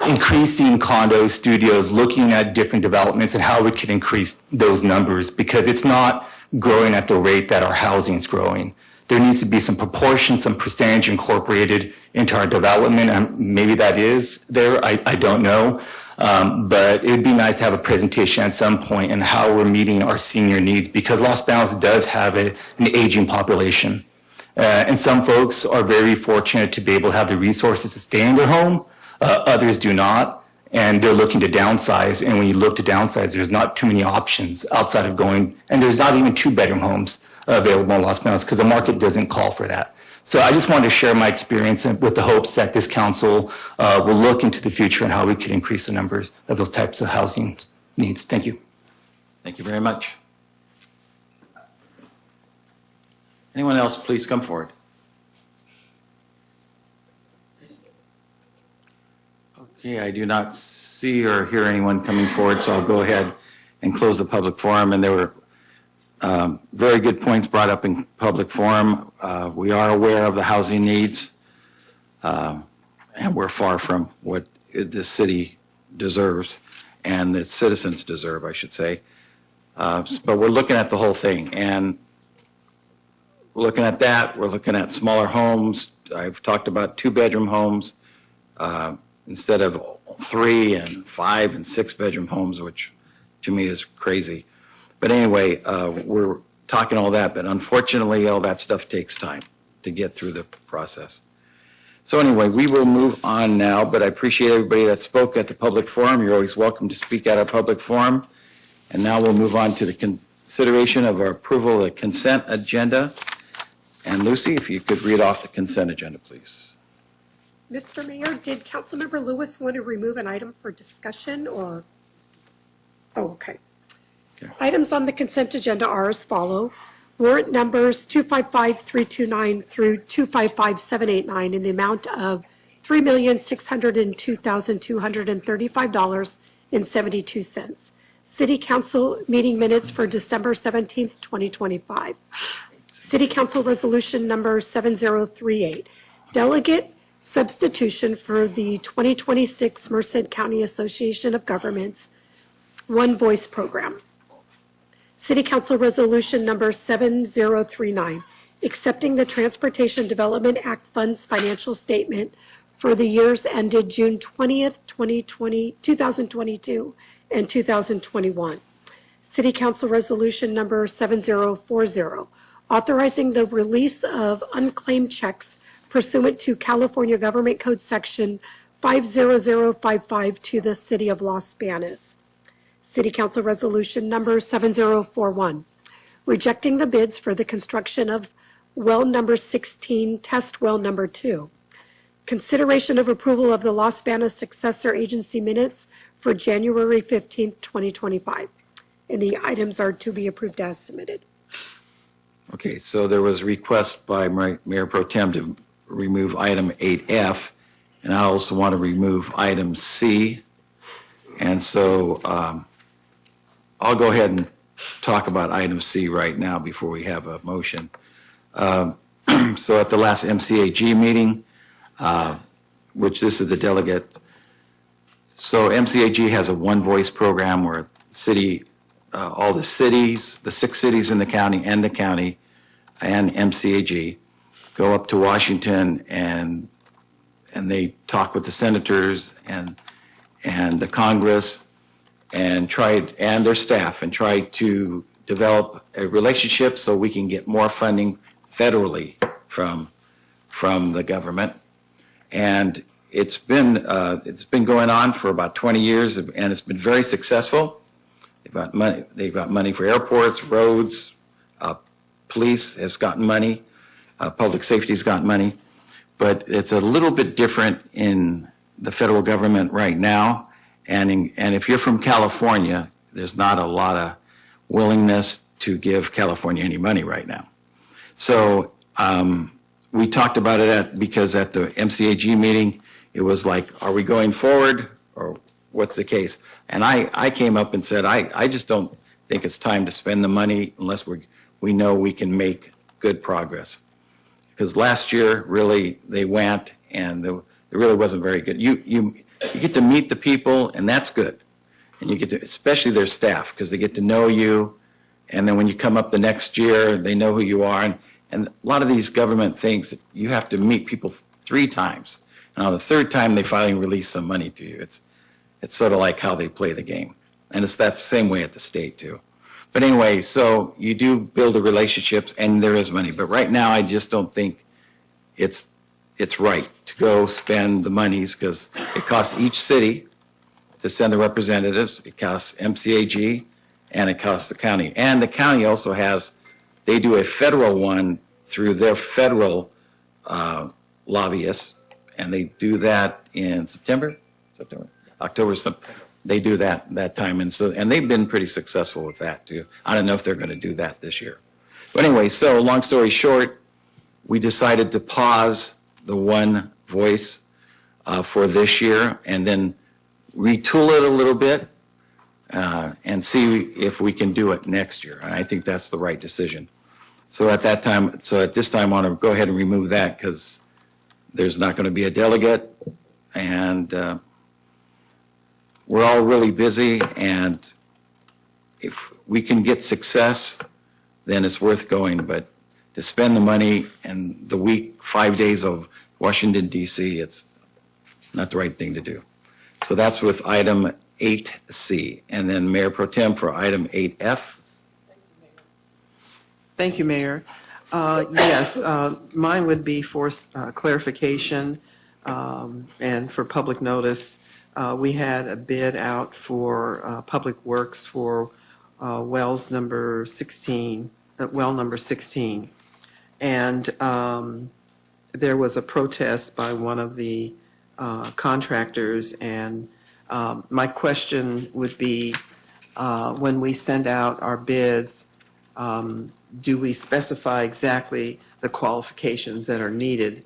increasing condo studios, looking at different developments and how we can increase those numbers, because it's not growing at the rate that our housing is growing. There needs to be some proportion, some percentage incorporated into our development. And maybe that is there, I don't know. But it'd be nice to have a presentation at some point on how we're meeting our senior needs, because Los Banos does have an aging population. And some folks are very fortunate to be able to have the resources to stay in their home. Others do not, and they're looking to downsize. And when you look to downsize, there's not too many options outside of going, and there's not even 2-bedroom homes available in Los Banos because the market doesn't call for that. So I just wanted to share my experience with the hopes that this council will look into the future and how we can increase the numbers of those types of housing needs. Thank you. Thank you very much. Anyone else, please come forward. Okay, I do not see or hear anyone coming forward, so I'll go ahead and close the public forum. And there were very good points brought up in public forum. We are aware of the housing needs, and we're far from what the city deserves and its citizens deserve, I should say. But we're looking at the whole thing, and looking at that, we're looking at smaller homes. I've talked about 2-bedroom homes instead of 3 and 5 and 6-bedroom homes, which to me is crazy. But anyway, we're talking all that, but unfortunately, all that stuff takes time to get through the process. So anyway, we will move on now, but I appreciate everybody that spoke at the public forum. You're always welcome to speak at our public forum. And now we'll move on to the consideration of our approval of the consent agenda. And Lucy, if you could read off the consent agenda, please. Mr. Mayor, did Councilmember Lewis want to remove an item for discussion, or Oh, okay. Items on the consent agenda are as follow. Warrant numbers 255329 through 255789 in the amount of $3,602,235.72. City Council meeting minutes for December 17th, 2025. City Council Resolution Number 7038, delegate substitution for the 2026 Merced County Association of Governments One Voice Program. City Council Resolution Number 7039, accepting the Transportation Development Act Funds financial statement for the years ended June 20th, 2022 and 2021. City Council Resolution Number 7040, authorizing the release of unclaimed checks pursuant to California Government Code Section 50055 to the City of Los Banos. City Council Resolution Number 7041, rejecting the bids for the construction of well number 16, test well number 2. Consideration of approval of the Los Banos successor agency minutes for January 15th, 2025. And the items are to be approved as submitted. Okay, so there was a request by Mayor Pro Tem to remove item 8F, and I also want to remove item C. And so I'll go ahead and talk about item C right now before we have a motion. So at the last MCAG meeting, which this is the delegate, so MCAG has a one voice program where all the cities, the 6 cities in the county and MCAG go up to Washington and they talk with the senators and the Congress and their staff and try to develop a relationship so we can get more funding federally from the government. And it's been going on for about 20 years, and it's been very successful. They've got money for airports, roads, police has gotten money, public safety's got money, but it's a little bit different in the federal government right now. And if you're from California, there's not a lot of willingness to give California any money right now. So we talked about it because at the MCAG meeting, it was like, are we going forward or what's the case? And I came up and said, I just don't think it's time to spend the money unless we know we can make good progress. Because last year, really, they went and it really wasn't very good. You get to meet the people, and that's good. And you get to, especially their staff, because they get to know you. And then when you come up the next year, they know who you are. And a lot of these government things, you have to meet people 3 times. And on the 3rd time, they finally release some money to you. It's sort of like how they play the game. And it's that same way at the state, too. But anyway, so you do build the relationships, and there is money. But right now, I just don't think it's right to go spend the monies, because it costs each city to send the representatives. It costs MCAG, and it costs the county. And the county also they do a federal one through their federal lobbyists, and they do that in October. They do that time, and they've been pretty successful with that too. I don't know if they're going to do that this year. But anyway, so long story short, we decided to pause the one voice for this year and then retool it a little bit and see if we can do it next year. And I think that's the right decision. So at this time, I want to go ahead and remove that because there's not going to be a delegate, and we're all really busy, and if we can get success, then it's worth going. But to spend the money and the week, 5 days of Washington, D.C., it's not the right thing to do. So that's with item 8C. And then Mayor Pro Tem for item 8F. Thank you, Mayor. Yes, mine would be for clarification and for public notice. We had a bid out for Public Works for well number 16. And there was a protest by one of the contractors, and my question would be, when we send out our bids, do we specify exactly the qualifications that are needed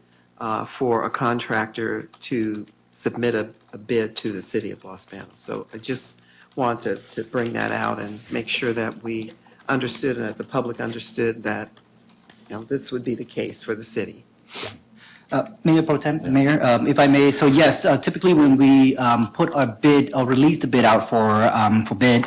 for a contractor to submit a bid to the city of Los Banos? So I just want to bring that out and make sure that we understood and that the public understood that, this would be the case for the city. Mayor Pro Tem, Mayor, if I may, so yes, typically when we put a bid or release the bid out for bid,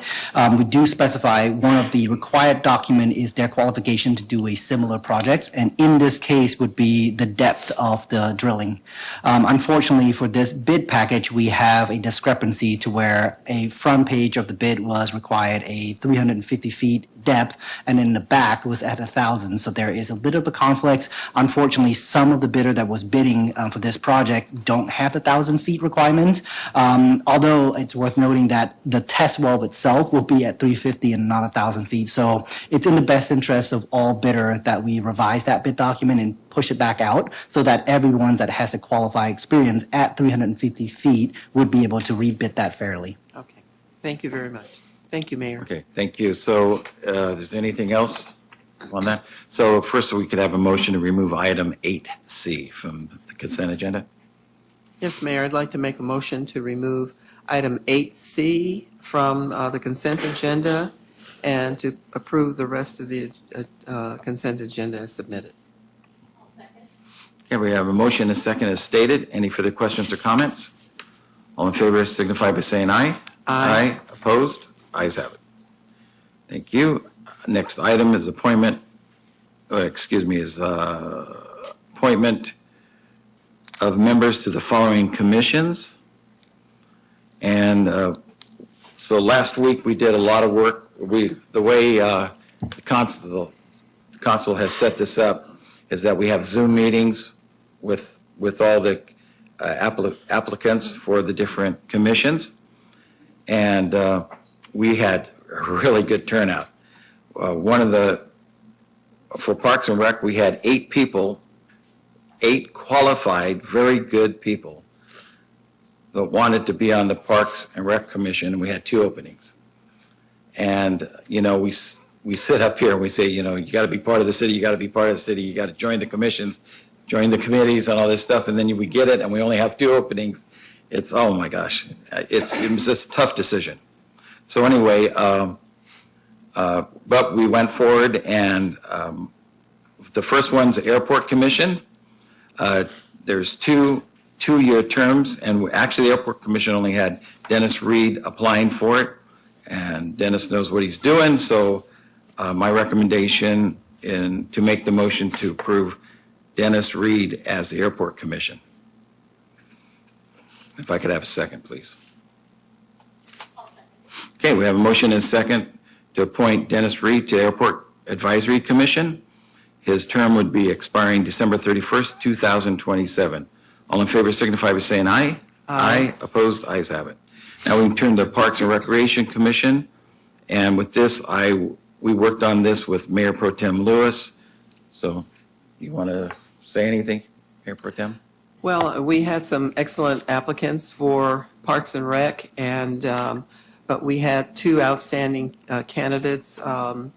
we do specify one of the required document is their qualification to do a similar project, and in this case would be the depth of the drilling. Unfortunately, for this bid package, we have a discrepancy to where a front page of the bid was required a 350 feet depth, and in the back was at 1,000. So there is a bit of a conflict. Unfortunately, some of the bidder that was bidding for this project don't have the 1,000 feet requirement. Although it's worth noting that the test well itself will be at 350 and not 1,000 feet. So it's in the best interest of all bidder that we revise that bid document and push it back out so that everyone that has a qualified experience at 350 feet would be able to rebid that fairly. Okay. Thank you very much. Thank you, Mayor. Okay, thank you. So, there's anything else on that? So first, we could have a motion to remove item 8C from the consent agenda. Yes, Mayor, I'd like to make a motion to remove item 8C from the consent agenda and to approve the rest of the consent agenda as submitted. Okay, we have a motion and a second as stated. Any further questions or comments? All in favor signify by saying aye. Aye. Opposed? Ayes have it. Thank you. Next item is appointment of members to the following commissions. And so last week we did a lot of work. The way the council has set this up is that we have Zoom meetings with all the applicants for the different commissions. And we had a really good turnout. For Parks and Rec, we had 8 people, 8 qualified, very good people that wanted to be on the Parks and Rec Commission, and we had 2 openings. And, we sit up here and we say, you got to be part of the city, you got to be part of the city, you got to join the commissions, join the committees and all this stuff, and then we get it and we only have 2 openings. It's, oh my gosh, it was just a tough decision. So anyway, but we went forward, and the first one's the Airport Commission. There's 2-year terms, and actually the Airport Commission only had Dennis Reed applying for it, and Dennis knows what he's doing, so my recommendation to make the motion to approve Dennis Reed as the Airport Commission. If I could have a second, please. Okay, we have a motion and a second to appoint Dennis Reed to Airport Advisory Commission. His term would be expiring December 31st, 2027. All in favor signify by saying aye. Aye. Opposed? Ayes have it. Now we can turn to Parks and Recreation Commission. And with this, we worked on this with Mayor Pro Tem Lewis. So you want to say anything, Mayor Pro Tem? Well, we had some excellent applicants for Parks and Rec, but we had 2 outstanding candidates. One,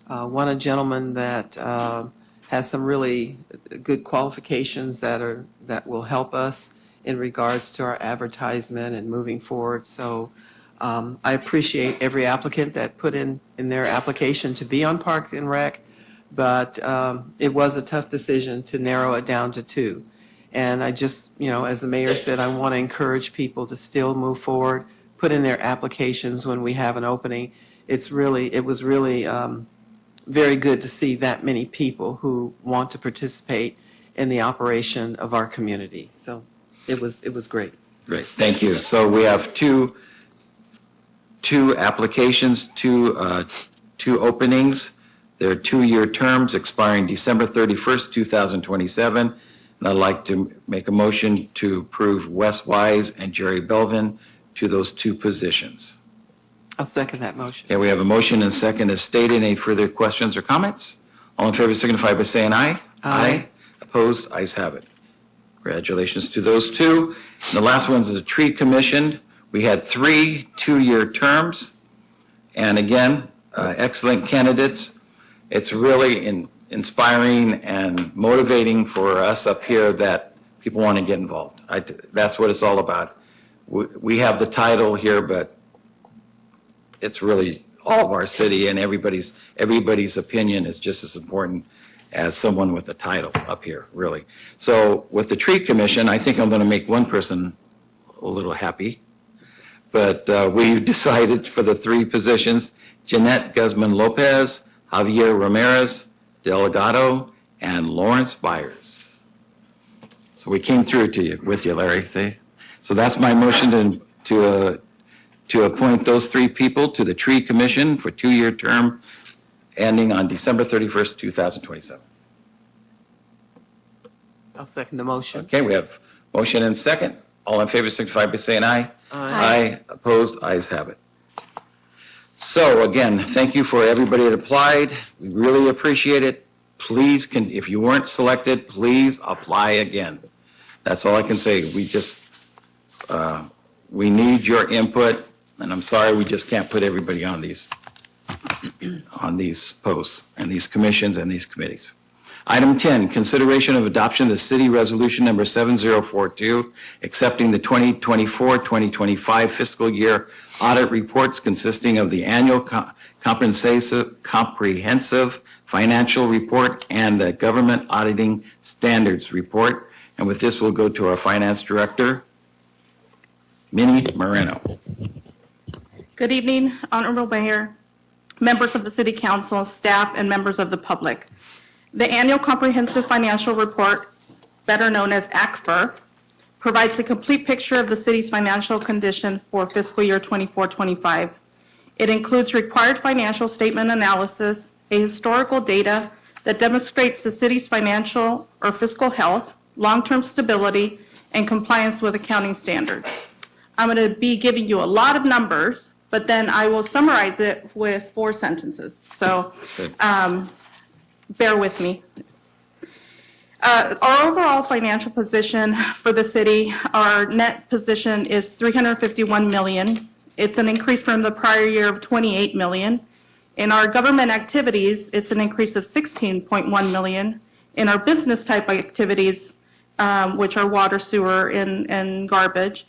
a gentleman that has some really good qualifications that will help us in regards to our advertisement and moving forward. So I appreciate every applicant that put in their application to be on Parks and Rec, but it was a tough decision to narrow it down to 2. And I just, as the mayor said, I want to encourage people to still move forward, put in their applications when we have an opening. It was really very good to see that many people who want to participate in the operation of our community. So it was great. Great, thank you. So we have two applications, two openings. They're 2-year terms expiring December 31st, 2027. And I'd like to make a motion to approve Wes Wise and Jerry Belvin to those 2 positions. I'll second that motion. Okay, we have a motion and a second as stated. Any further questions or comments? All in favor signify by saying aye. Aye. Opposed? Ayes have it. Congratulations to those 2. And the last one's the Tree Commission. We had 3 2-year terms, And again, excellent candidates. It's really inspiring and motivating for us up here that people want to get involved. That's what it's all about. We have the title here, but it's really all of our city, and everybody's opinion is just as important as someone with the title up here, really. So with the tree commission, I think I'm going to make one person a little happy. But we've decided for the 3 positions, Jeanette Guzman-Lopez, Javier Ramirez, Delgado, and Lawrence Byers. So we came through with you, Larry. See? So that's my motion to appoint those 3 people to the Tree Commission for 2-year term ending on December 31st, 2027. I'll second the motion. Okay, we have motion and second. All in favor signify by saying aye. Aye. Opposed? Ayes have it. So again, thank you for everybody that applied. We really appreciate it. Please, if you weren't selected, please apply again. That's all I can say. We need your input, and I'm sorry we just can't put everybody on these posts and these commissions and these committees. Item 10, consideration of adoption of the city resolution number 7042, accepting the 2024-2025 fiscal year audit reports consisting of the annual comprehensive financial report and the government auditing standards report. And with this, we'll go to our finance director, Minnie Moreno. Good evening, Honorable Mayor, members of the City Council, staff, and members of the public. The Annual Comprehensive Financial Report, better known as ACFR, provides a complete picture of the city's financial condition for fiscal year 24-25. It includes required financial statement analysis, a historical data that demonstrates the city's financial or fiscal health, long-term stability, and compliance with accounting standards. I'm going to be giving you a lot of numbers, but then I will summarize it with 4 sentences. So bear with me. Our overall financial position for the city, our net position is $351 million. It's an increase from the prior year of $28 million. In our government activities, it's an increase of $16.1 million. In our business type activities, which are water, sewer, and garbage,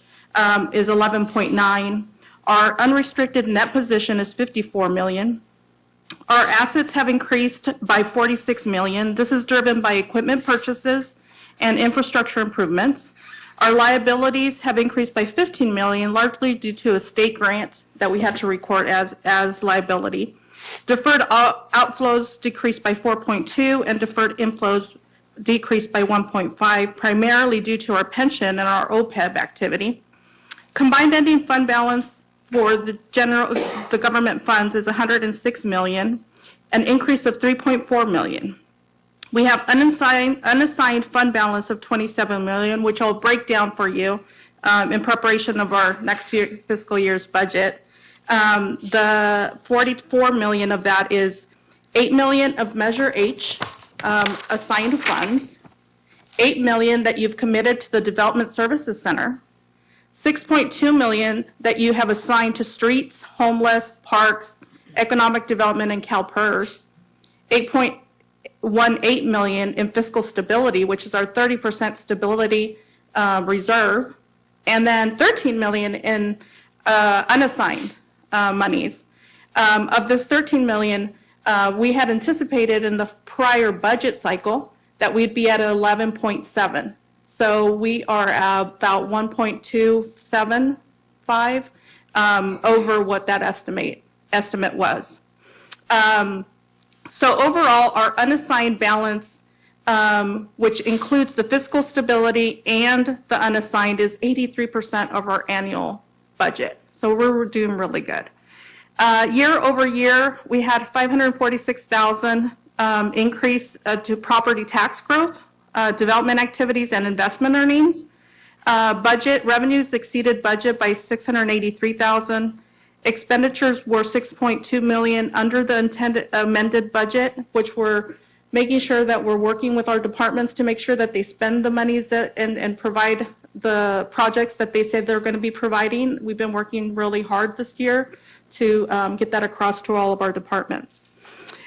is 11.9. Our unrestricted net position is $54 million. Our assets have increased by $46 million. This is driven by equipment purchases and infrastructure improvements. Our liabilities have increased by $15 million, largely due to a state grant that we had to record as liability. Deferred outflows decreased by 4.2, and deferred inflows decreased by 1.5, primarily due to our pension and our OPEB activity. Combined ending fund balance for the government funds is $106 million, an increase of $3.4 million. We have unassigned fund balance of $27 million, which I'll break down for you in preparation of our next fiscal year's budget. The $44 million of that is $8 million of Measure H assigned funds, $8 million that you've committed to the Development Services Center, $6.2 million that you have assigned to streets, homeless, parks, economic development, and CalPERS, $8.18 million in fiscal stability, which is our 30% stability reserve, and then $13 million in unassigned monies. Of this $13 million, we had anticipated in the prior budget cycle that we'd be at 11.7. So we are about 1.275 over what that estimate was. So overall, our unassigned balance, which includes the fiscal stability and the unassigned, is 83% of our annual budget. So we're doing really good. Year over year, we had $546,000 increase to property tax growth, development activities, and investment earnings. Budget revenues exceeded budget by $683,000. Expenditures were $6.2 million under the intended amended budget, which we're making sure that we're working with our departments to make sure that they spend the monies that and provide the projects that they said they're going to be providing. We've been working really hard this year to get that across to all of our departments.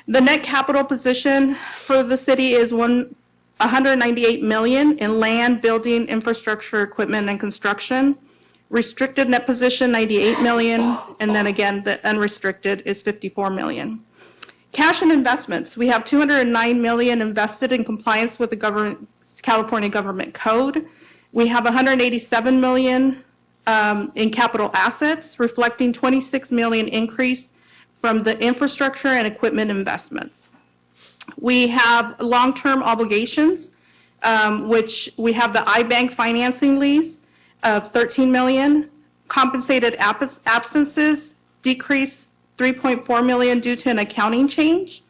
The net capital position for the city is $198 million in land, building, infrastructure, equipment, and construction. Restricted net position, $98 million, and then again, the unrestricted is $54 million. Cash and investments, we have $209 million invested in compliance with the California Government Code. We have $187 million in capital assets, reflecting $26 million increase from the infrastructure and equipment investments. We have long-term obligations, which we have the iBank financing lease of $13 million. Compensated absences decreased $3.4 million due to an accounting change.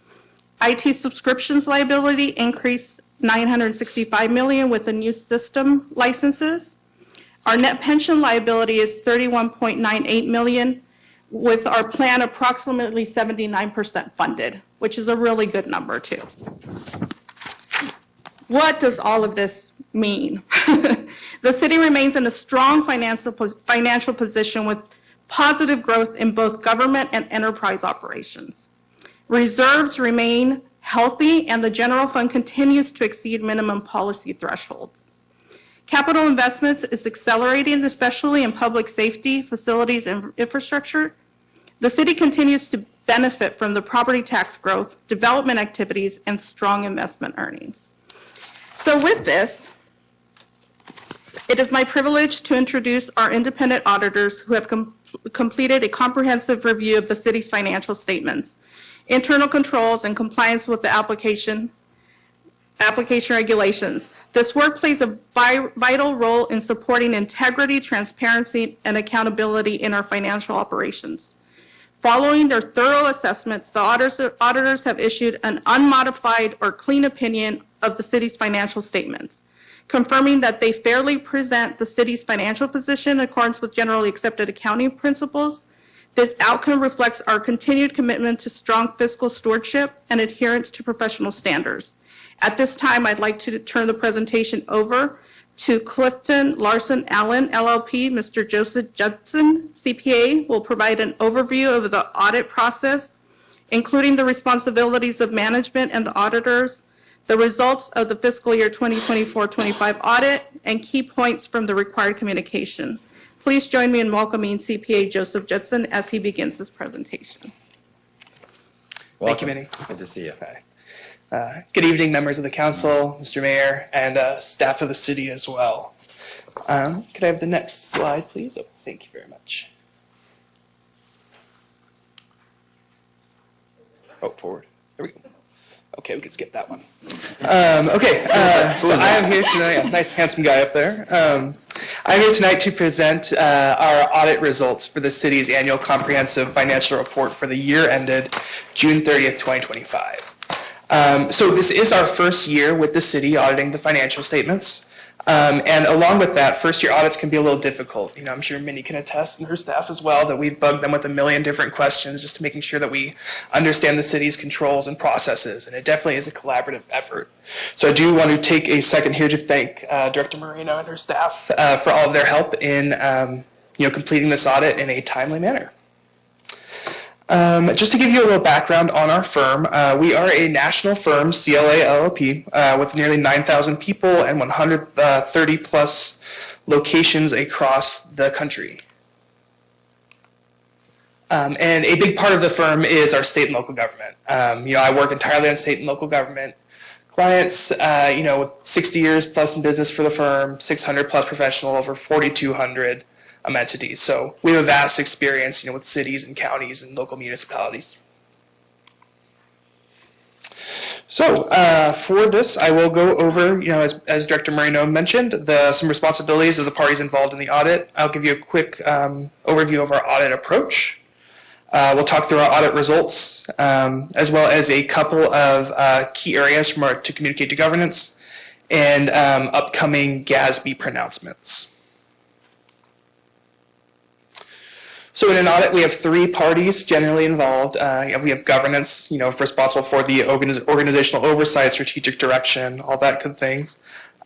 IT subscriptions liability increased $965 million with the new system licenses. Our net pension liability is $31.98 million, with our plan approximately 79% funded, which is a really good number too. What does all of this mean? The city remains in a strong financial position with positive growth in both government and enterprise operations. Reserves remain healthy and the general fund continues to exceed minimum policy thresholds. Capital investments is accelerating, especially in public safety, facilities, and infrastructure. The city continues to benefit from the property tax growth, development activities, and strong investment earnings. So with this, it is my privilege to introduce our independent auditors who have completed a comprehensive review of the city's financial statements, internal controls, and compliance with the application regulations. This work plays a vital role in supporting integrity, transparency, and accountability in our financial operations. Following their thorough assessments, the auditors have issued an unmodified or clean opinion of the city's financial statements, confirming that they fairly present the city's financial position in accordance with generally accepted accounting principles. This outcome reflects our continued commitment to strong fiscal stewardship and adherence to professional standards. At this time, I'd like to turn the presentation over to Clifton Larson Allen, LLP. Mr. Joseph Judson, CPA, will provide an overview of the audit process, including the responsibilities of management and the auditors, the results of the fiscal year 2024-25 audit, and key points from the required communication. Please join me in welcoming CPA Joseph Judson as he begins his presentation. Thank you, Minnie. Good to see you. Good evening, members of the council, Mr. Mayor, and staff of the city as well. Could I have the next slide, please? Oh, thank you very much. Oh, forward. There we go. Okay, we can skip that one. So I am here tonight. Nice, handsome guy up there. I'm here tonight to present our audit results for the city's annual comprehensive financial report for the year ended June 30th, 2025. So this is our first year with the city auditing the financial statements. And along with that, first-year audits can be a little difficult. You know, I'm sure Minnie can attest, and her staff as well, that we've bugged them with a million different questions just to making sure that we understand the city's controls and processes. And it definitely is a collaborative effort. So I do want to take a second here to thank Director Moreno and her staff for all of their help in completing this audit in a timely manner. Just to give you a little background on our firm, we are a national firm, CLA LLP, with nearly 9,000 people and 130 plus locations across the country. And a big part of the firm is our state and local government. I work entirely on state and local government clients, with 60 years plus in business for the firm, 600 plus professional, over 4,200 entities. So we have a vast experience, with cities and counties and local municipalities. So for this, I will go over, as Director Moreno mentioned, some responsibilities of the parties involved in the audit. I'll give you a quick overview of our audit approach. We'll talk through our audit results, as well as a couple of key areas to communicate to governance and upcoming GASB pronouncements. So in an audit, we have three parties generally involved. We have governance, responsible for the organizational oversight, strategic direction, all that good things.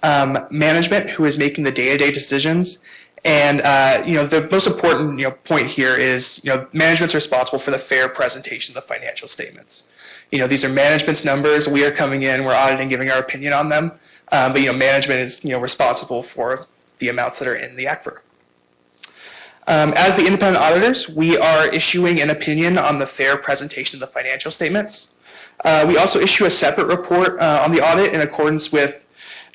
Management, who is making the day-to-day decisions, And the most important point here is management's responsible for the fair presentation of the financial statements. These are management's numbers. We are coming in, we're auditing, giving our opinion on them. But management is responsible for the amounts that are in the ACFR. As the independent auditors, we are issuing an opinion on the fair presentation of the financial statements. We also issue a separate report on the audit in accordance with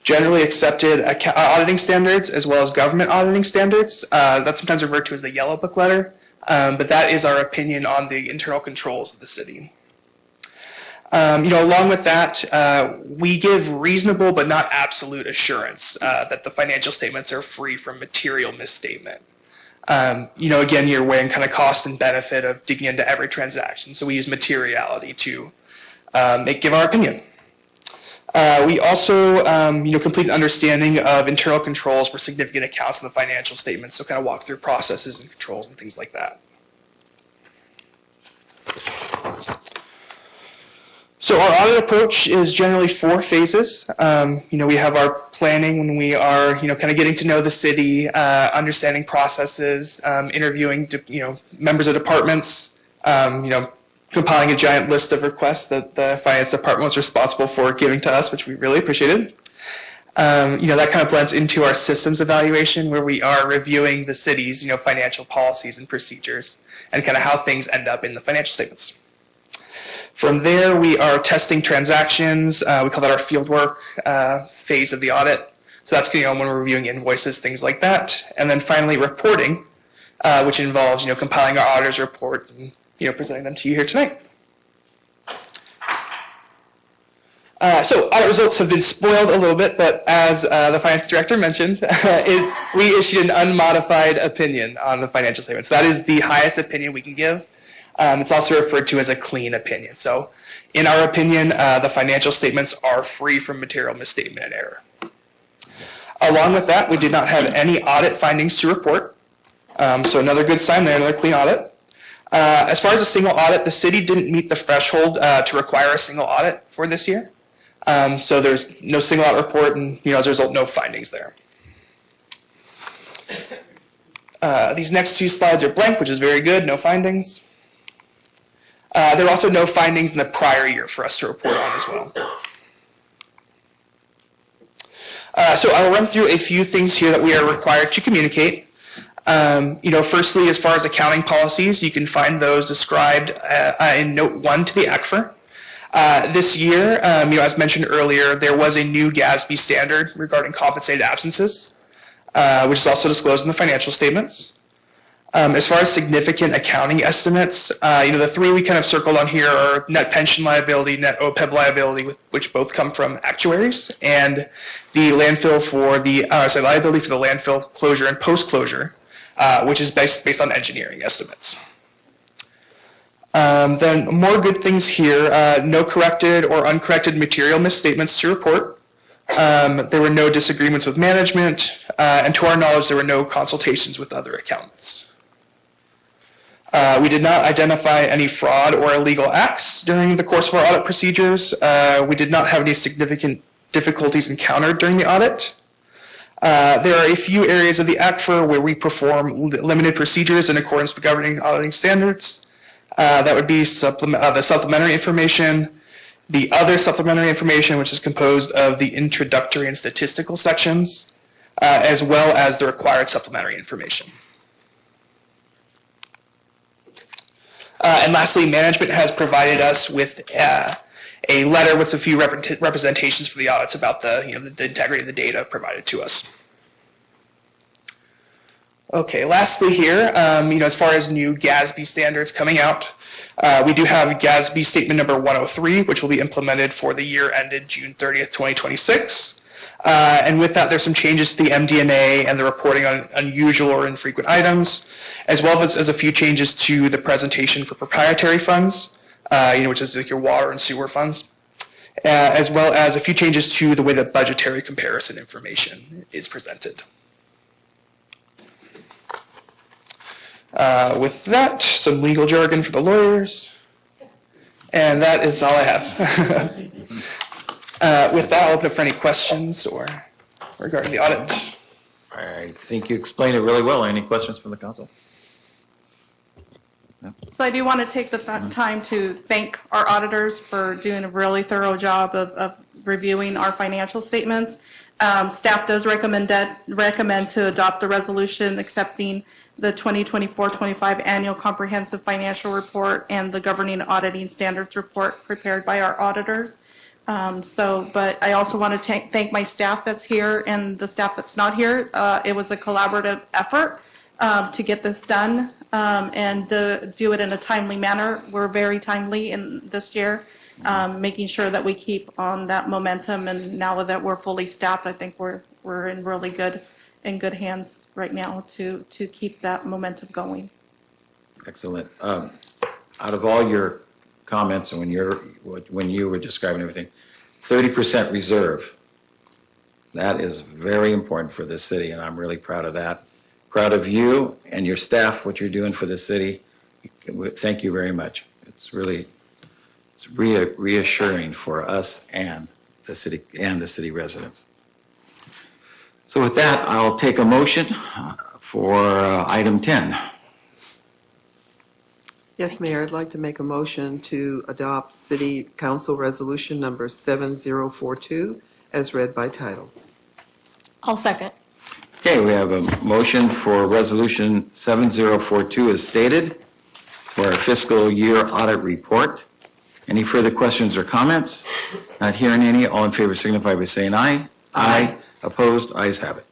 generally accepted auditing standards as well as government auditing standards. That's sometimes referred to as the Yellow Book letter, but that is our opinion on the internal controls of the city. Along with that, we give reasonable but not absolute assurance that the financial statements are free from material misstatement. Again, you're weighing kind of cost and benefit of digging into every transaction. So we use materiality to give our opinion. We also, complete an understanding of internal controls for significant accounts in the financial statements. So kind of walk through processes and controls and things like that. So our audit approach is generally 4 phases. We have our planning when we are, kind of getting to know the city, understanding processes, interviewing, members of departments, compiling a giant list of requests that the finance department was responsible for giving to us, which we really appreciated. That kind of blends into our systems evaluation where we are reviewing the city's, financial policies and procedures and kind of how things end up in the financial statements. From there, we are testing transactions. We call that our fieldwork phase of the audit. So that's when we're reviewing invoices, things like that. And then finally, reporting, which involves compiling our auditor's reports and presenting them to you here tonight. So audit results have been spoiled a little bit, but as the finance director mentioned, we issued an unmodified opinion on the financial statements. That is the highest opinion we can give. It's also referred to as a clean opinion. So in our opinion, the financial statements are free from material misstatement and error. Along with that, we did not have any audit findings to report. So another good sign there, another clean audit. As far as a single audit, the city didn't meet the threshold to require a single audit for this year. So there's no single audit report and as a result, no findings there. These next 2 slides are blank, which is very good, no findings. There are also no findings in the prior year for us to report on as well. So I will run through a few things here that we are required to communicate. Firstly, as far as accounting policies, you can find those described in Note 1 to the ACFR. This year, as mentioned earlier, there was a new GASB standard regarding compensated absences, which is also disclosed in the financial statements. As far as significant accounting estimates, the 3 we kind of circled on here are net pension liability, net OPEB liability, which both come from actuaries, and the landfill for the liability for the landfill closure and post-closure, which is based on engineering estimates. Then more good things here, no corrected or uncorrected material misstatements to report. There were no disagreements with management, and to our knowledge, there were no consultations with other accountants. We did not identify any fraud or illegal acts during the course of our audit procedures. We did not have any significant difficulties encountered during the audit. There are a few areas of the ACFR where we perform limited procedures in accordance with governing auditing standards. That would be the supplementary information, the other supplementary information, which is composed of the introductory and statistical sections, as well as the required supplementary information. And lastly, management has provided us with a letter with a few representations for the audits about the integrity of the data provided to us. Okay, lastly here, as far as new GASB standards coming out, we do have GASB statement number 103, which will be implemented for the year ended June 30th, 2026. And with that, there's some changes to the MD&A and the reporting on unusual or infrequent items, as well as a few changes to the presentation for proprietary funds, which is like your water and sewer funds, as well as a few changes to the way that budgetary comparison information is presented. With that, some legal jargon for the lawyers, and that is all I have. With that, I'll open up for any questions or regarding the audit. I think you explained it really well. Any questions from the council? So I do want to take the time to thank our auditors for doing a really thorough job of reviewing our financial statements. Staff does recommend to adopt the resolution accepting the 2024-25 annual comprehensive financial report and the governing auditing standards report prepared by our auditors. But I also want to thank my staff that's here and the staff that's not here. It was a collaborative effort to get this done and do it in a timely manner. We're very timely in this year, making sure that we keep on that momentum. And now that we're fully staffed, I think we're in really good hands right now to keep that momentum going. Excellent. Out of all your comments and when you were describing everything, 30% reserve. That is very important for this city, and I'm really proud of that. Proud of you and your staff, what you're doing for the city. Thank you very much. It's reassuring for us and the city residents. So with that, I'll take a motion for item 10. Yes, Mayor, I'd like to make a motion to adopt City Council Resolution Number 7042 as read by title. I'll second. Okay, we have a motion for Resolution 7042 as stated for our fiscal year audit report. Any further questions or comments? Not hearing any. All in favor signify by saying aye. Aye. Opposed? Ayes have it.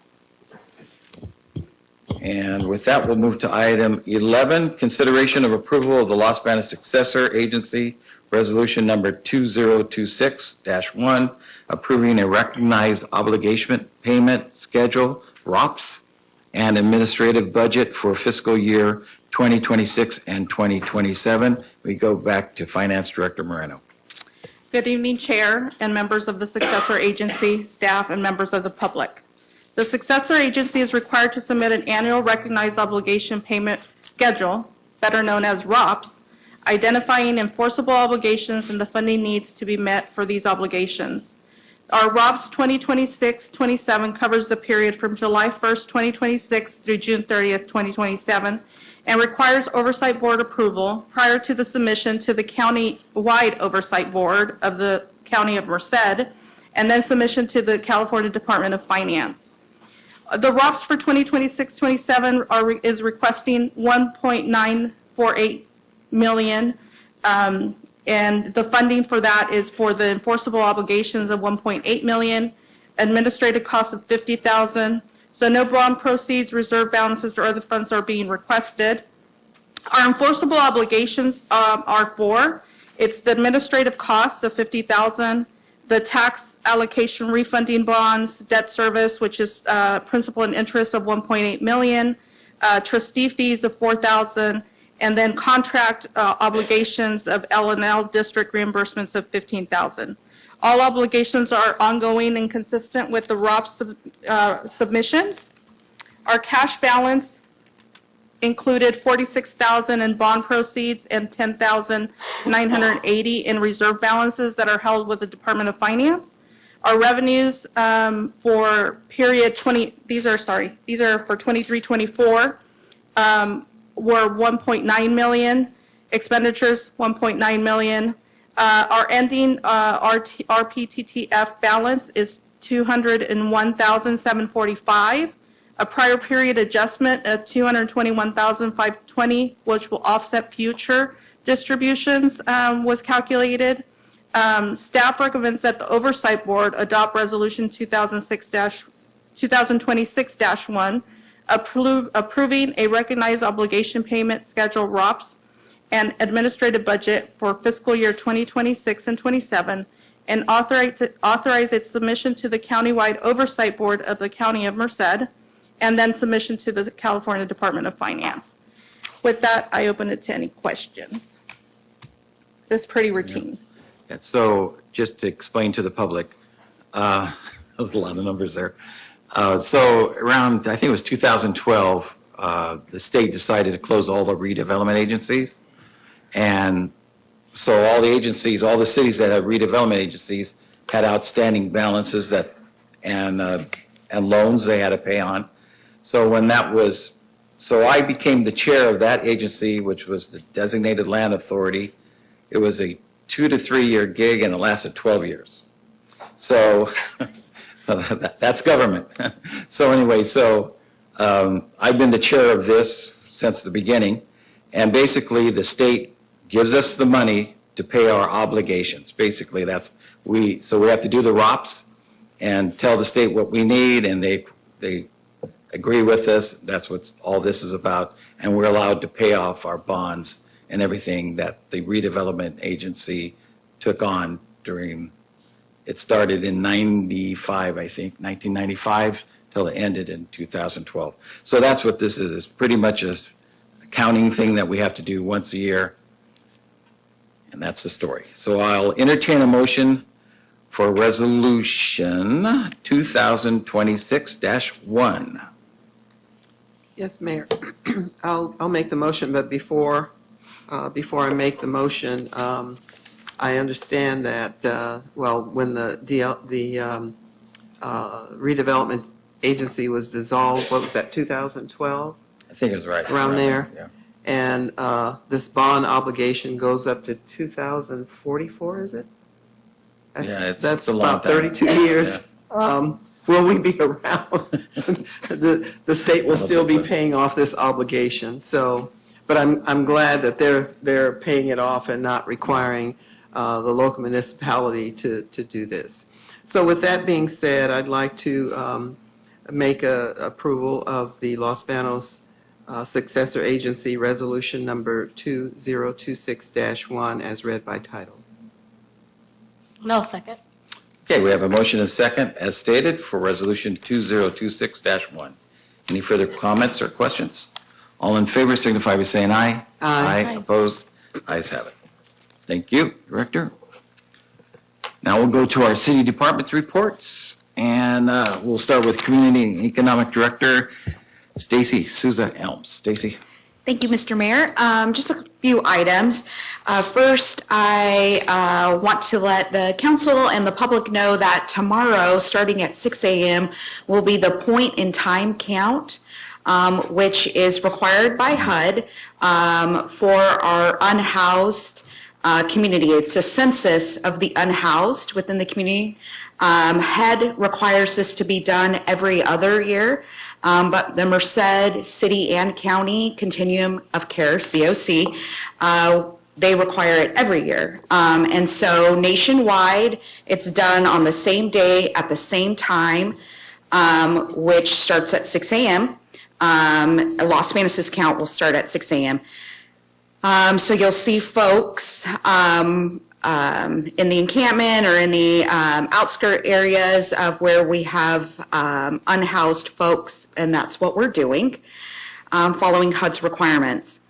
And with that, we'll move to item 11, consideration of approval of the Los Banos Successor Agency Resolution Number 2026-1, approving a recognized obligation payment schedule, ROPS, and administrative budget for fiscal year 2026 and 2027. We go back to Finance Director Moreno. Good evening, Chair and members of the Successor Agency, staff, and members of the public. The Successor Agency is required to submit an annual recognized obligation payment schedule, better known as ROPS, identifying enforceable obligations and the funding needs to be met for these obligations. Our ROPS 2026-27 covers the period from July 1st, 2026 through June 30th, 2027, and requires Oversight Board approval prior to the submission to the county-wide Oversight Board of the County of Merced, and then submission to the California Department of Finance. The ROPS for 2026-27 is requesting $1.948 million, and the funding for that is for the enforceable obligations of $1.8 million, administrative costs of $50,000. So no bond proceeds, reserve balances, or other funds are being requested. Our enforceable obligations are four. It's the administrative costs of $50,000, the tax allocation refunding bonds, debt service, which is principal and interest of $1.8 million, trustee fees of $4,000, and then contract obligations of L&L district reimbursements of $15,000. All obligations are ongoing and consistent with the ROPS submissions. Our cash balance included $46,000 in bond proceeds and $10,980 in reserve balances that are held with the Department of Finance. Our revenues for period 20, these are for 23-24, were $1.9 million. Expenditures, $1.9 million. Our ending RPTTF balance is $201,745. A prior period adjustment of $221,520, which will offset future distributions, was calculated. Staff recommends that the Oversight Board adopt Resolution 2026-1, approving a recognized obligation payment schedule, ROPS, and administrative budget for fiscal year 2026 and 27, and authorize its submission to the countywide Oversight Board of the County of Merced, and then submission to the California Department of Finance. With that, I open it to any questions. It's pretty routine. Yeah, so just to explain to the public, there's a lot of numbers there. So around, I think it was 2012, the state decided to close all the redevelopment agencies. And so all the agencies, all the cities that had redevelopment agencies had outstanding balances and loans they had to pay on. So so I became the chair of that agency, which was the Designated Land Authority. It was a 2 to 3 year gig and it lasted 12 years. So, that's government. So anyway, I've been the chair of this since the beginning. And basically the state gives us the money to pay our obligations. Basically so we have to do the ROPS and tell the state what we need, and they agree with us. That's what all this is about. And we're allowed to pay off our bonds and everything that the redevelopment agency took on it started in 95, I think, 1995, till it ended in 2012. So that's what this is. It's pretty much a accounting thing that we have to do once a year. And that's the story. So I'll entertain a motion for resolution 2026-1. Yes, Mayor. I'll make the motion, but before I make the motion, I understand that, when the redevelopment agency was dissolved, what was that, 2012? I think it was right. Around there. Yeah. And this bond obligation goes up to 2044, is it? That's a long about time. 32 years. Yeah. Will we be around? The state will still be paying off this obligation. So, but I'm glad that they're paying it off and not requiring the local municipality to do this. So with that being said, I'd like to make approval of the Los Banos successor agency resolution number 2026-1 as read by title. No, second. Okay, we have a motion and a second, as stated, for resolution 2026-1. Any further comments or questions? All in favor signify by saying aye. Aye. Opposed? Ayes have it. Thank you, Director. Now we'll go to our city department reports, and we'll start with Community and Economic Director Stacy Souza Elms. Stacy. Thank you, Mr. Mayor. Just a few items. First, I want to let the council and the public know that tomorrow, starting at 6 a.m., will be the point in time count, which is required by HUD for our unhoused community. It's a census of the unhoused within the community. HUD requires this to be done every other year. But the Merced City and County Continuum of Care, COC, they require it every year. And so nationwide, it's done on the same day at the same time, which starts at 6 a.m. Los Banos' count will start at 6 a.m. So you'll see folks in the encampment or in the outskirt areas of where we have unhoused folks, and that's what we're doing, following HUD's requirements.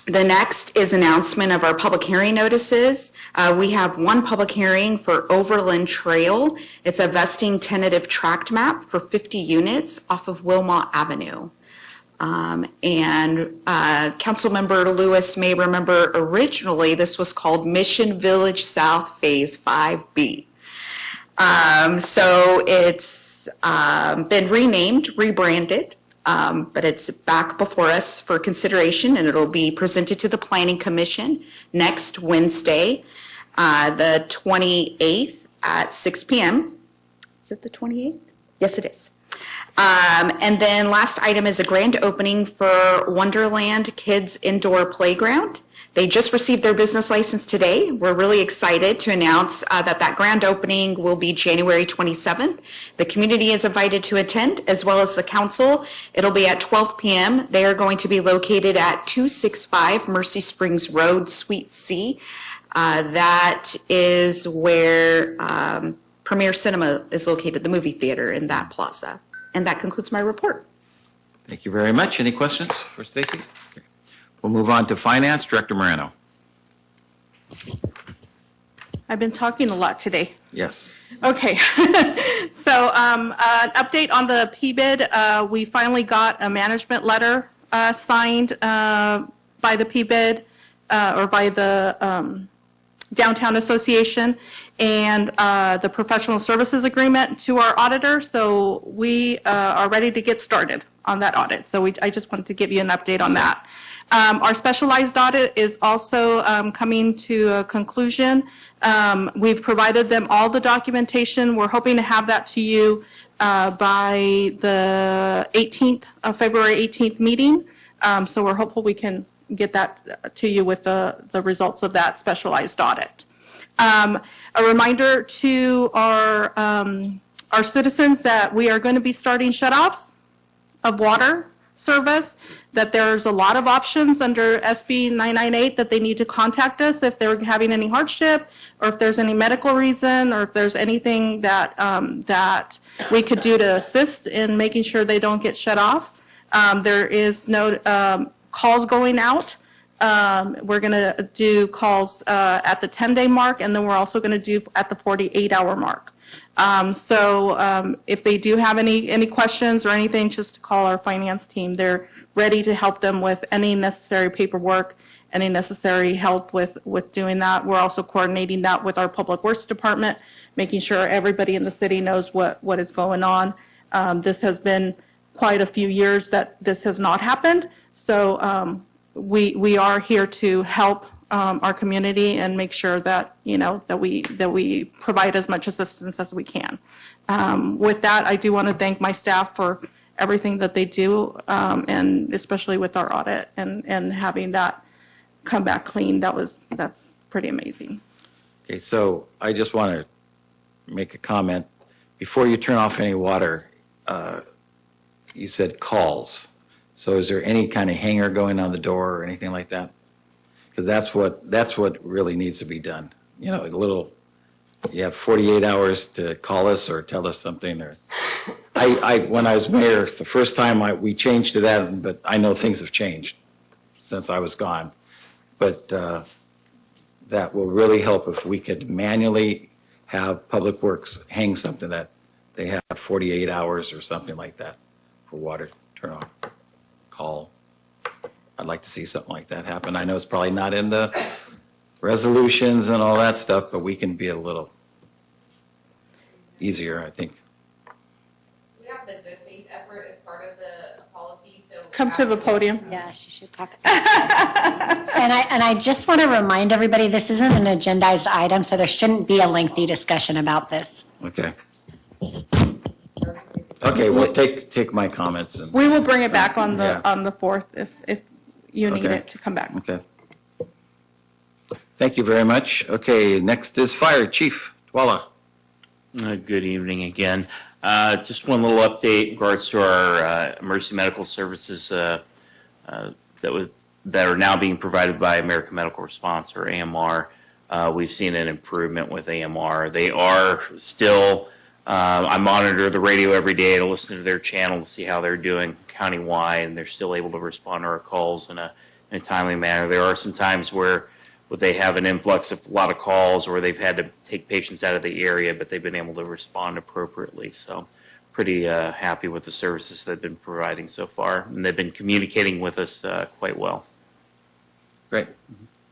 The next is announcement of our public hearing notices. We have one public hearing for Overland Trail. It's a vesting tentative tract map for 50 units off of Wilmot Avenue. Councilmember Lewis may remember originally this was called Mission Village South Phase 5B. So it's been renamed, rebranded, but it's back before us for consideration, and it'll be presented to the Planning Commission next Wednesday, the 28th at 6 p.m. Is it the 28th? Yes, it is. And then last item is a grand opening for Wonderland Kids Indoor Playground. They just received their business license today. We're really excited to announce that grand opening will be January 27th. The community is invited to attend, as well as the council. It'll be at 12 p.m. They are going to be located at 265 Mercy Springs Road, Suite C. That is where Premier Cinema is located, the movie theater in that plaza. And that concludes my report. Thank you very much. Any questions for Stacy? Okay. We'll move on to Finance, Director Moreno. I've been talking a lot today. Yes. Okay. So an update on the PBID. We finally got a management letter signed by the PBID or by the Downtown Association. and the professional services agreement to our auditor. So we are ready to get started on that audit. So I just wanted to give you an update on that. Our specialized audit is also coming to a conclusion. We've provided them all the documentation. We're hoping to have that to you by the 18th, February 18th meeting. So we're hopeful we can get that to you with the results of that specialized audit. A reminder to our citizens that we are going to be starting shutoffs of water service, that there's a lot of options under SB 998 that they need to contact us if they're having any hardship, or if there's any medical reason, or if there's anything that, that we could do to assist in making sure they don't get shut off. There is no calls going out. We're going to do calls at the 10-day mark, and then we're also going to do at the 48-hour mark. So if they do have any questions or anything, just call our finance team. They're ready to help them with any necessary paperwork, any necessary help with doing that. We're also coordinating that with our Public Works Department, making sure everybody in the city knows what is going on. This has been quite a few years that this has not happened. So we are here to help our community and make sure that, you know, that we provide as much assistance as we can. With that, I do want to thank my staff for everything that they do, and especially with our audit and having that come back clean. That's pretty amazing. Okay, so I just want to make a comment. Before you turn off any water, you said calls. So is there any kind of hanger going on the door or anything like that? Because that's what really needs to be done. You know, you have 48 hours to call us or tell us something. Or when I was mayor, the first time we changed to that, but I know things have changed since I was gone. But that will really help if we could manually have Public Works hang something that they have 48 hours or something like that for water turn off, call. I'd like to see something like that happen. I know it's probably not in the resolutions and all that stuff, but we can be a little easier, I think. We have the good faith effort as part of the policy, so. Come to the podium. Yeah, she should talk. And I just want to remind everybody, this isn't an agendized item, so there shouldn't be a lengthy discussion about this. Okay. Okay, well, take my comments. And We will bring it back on Yeah. the 4th if you need Okay. it to come back. Okay. Thank you very much. Okay, next is Fire Chief Twala. Good evening again. Just one little update in regards to our emergency medical services that are now being provided by American Medical Response, or AMR. We've seen an improvement with AMR. They are still, I monitor the radio every day to listen to their channel to see how they're doing countywide, and they're still able to respond to our calls in a timely manner. There are some times where they have an influx of a lot of calls, or they've had to take patients out of the area, but they've been able to respond appropriately. So pretty happy with the services they've been providing so far, and they've been communicating with us quite well. Great.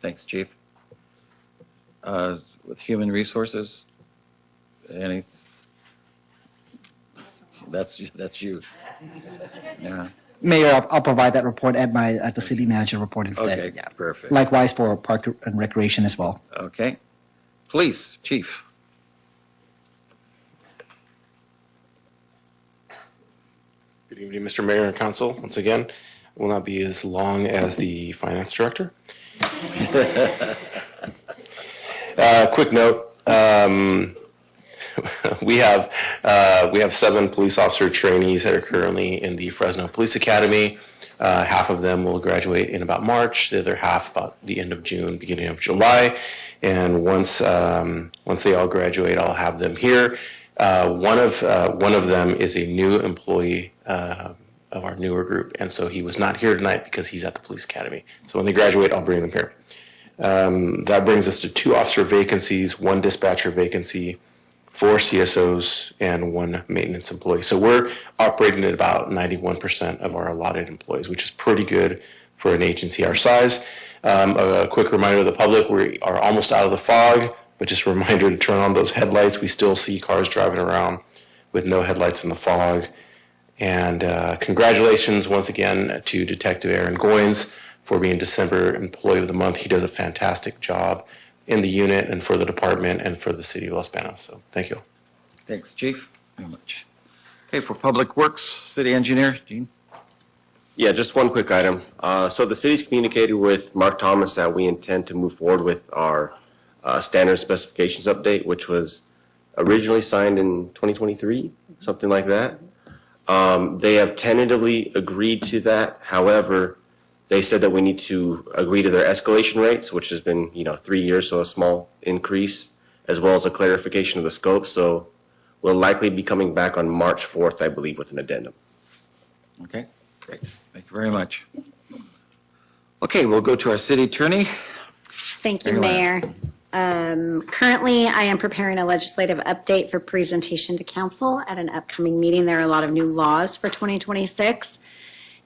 Thanks, Chief. With Human Resources, that's you. Yeah. Mayor, I'll provide that report at the city manager report instead. Okay, Yeah. perfect. Likewise for Park and Recreation as well. Okay. Police, Chief. Good evening, Mr. Mayor and Council. Once again, will not be as long as the Finance Director. Quick note, we have 7 police officer trainees that are currently in the Fresno Police Academy. Half of them will graduate in about March, the other half about the end of June, beginning of July. And once they all graduate, I'll have them here. One of them is a new employee of our newer group, and so he was not here tonight because he's at the police academy. So when they graduate, I'll bring them here. That brings us to 2 officer vacancies, 1 dispatcher vacancy, 4 CSOs, and 1 maintenance employee. So we're operating at about 91% of our allotted employees, which is pretty good for an agency our size. A quick reminder to the public, we are almost out of the fog. But just a reminder to turn on those headlights. We still see cars driving around with no headlights in the fog. And congratulations once again to Detective Aaron Goins for being December Employee of the Month. He does a fantastic job in the unit and for the department and for the city of Los Banos. So thank you. Thanks, Chief, very much. Okay, for Public Works, City Engineer, Gene? Yeah, just one quick item. So the city's communicated with Mark Thomas that we intend to move forward with our standard specifications update, which was originally signed in 2023, something like that. They have tentatively agreed to that. However, they said that we need to agree to their escalation rates, which has been, 3 years, so a small increase, as well as a clarification of the scope. So we'll likely be coming back on March 4th, I believe, with an addendum. Okay, great. Thank you very much. Okay, we'll go to our city attorney. Thank you, Mayor. Currently, I am preparing a legislative update for presentation to council at an upcoming meeting. There are a lot of new laws for 2026.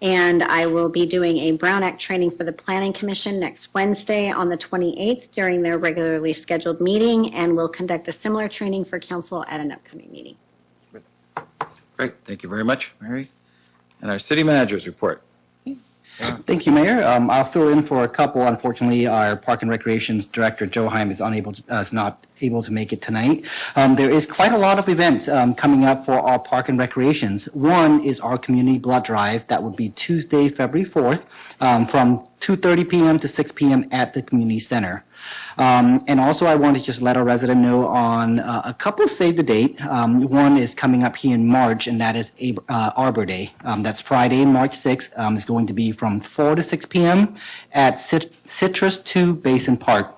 And I will be doing a Brown Act training for the Planning Commission next Wednesday on the 28th during their regularly scheduled meeting, and we'll conduct a similar training for council at an upcoming meeting. Great, thank you very much, Mary. And our city manager's report. Thank you, Mayor. I'll fill in for a couple. Unfortunately, our Park and Recreations Director, Joe Heim, is not able to make it tonight. There is quite a lot of events coming up for our Park and Recreations. One is our Community Blood Drive. That would be Tuesday, February 4th, from 2:30 p.m. to 6 p.m. at the Community Center. And also, I want to just let our resident know on a couple save the date. One is coming up here in March, and that is Arbor Day. That's Friday, March 6th. It's going to be from 4 to 6 p.m. at Citrus 2 Basin Park.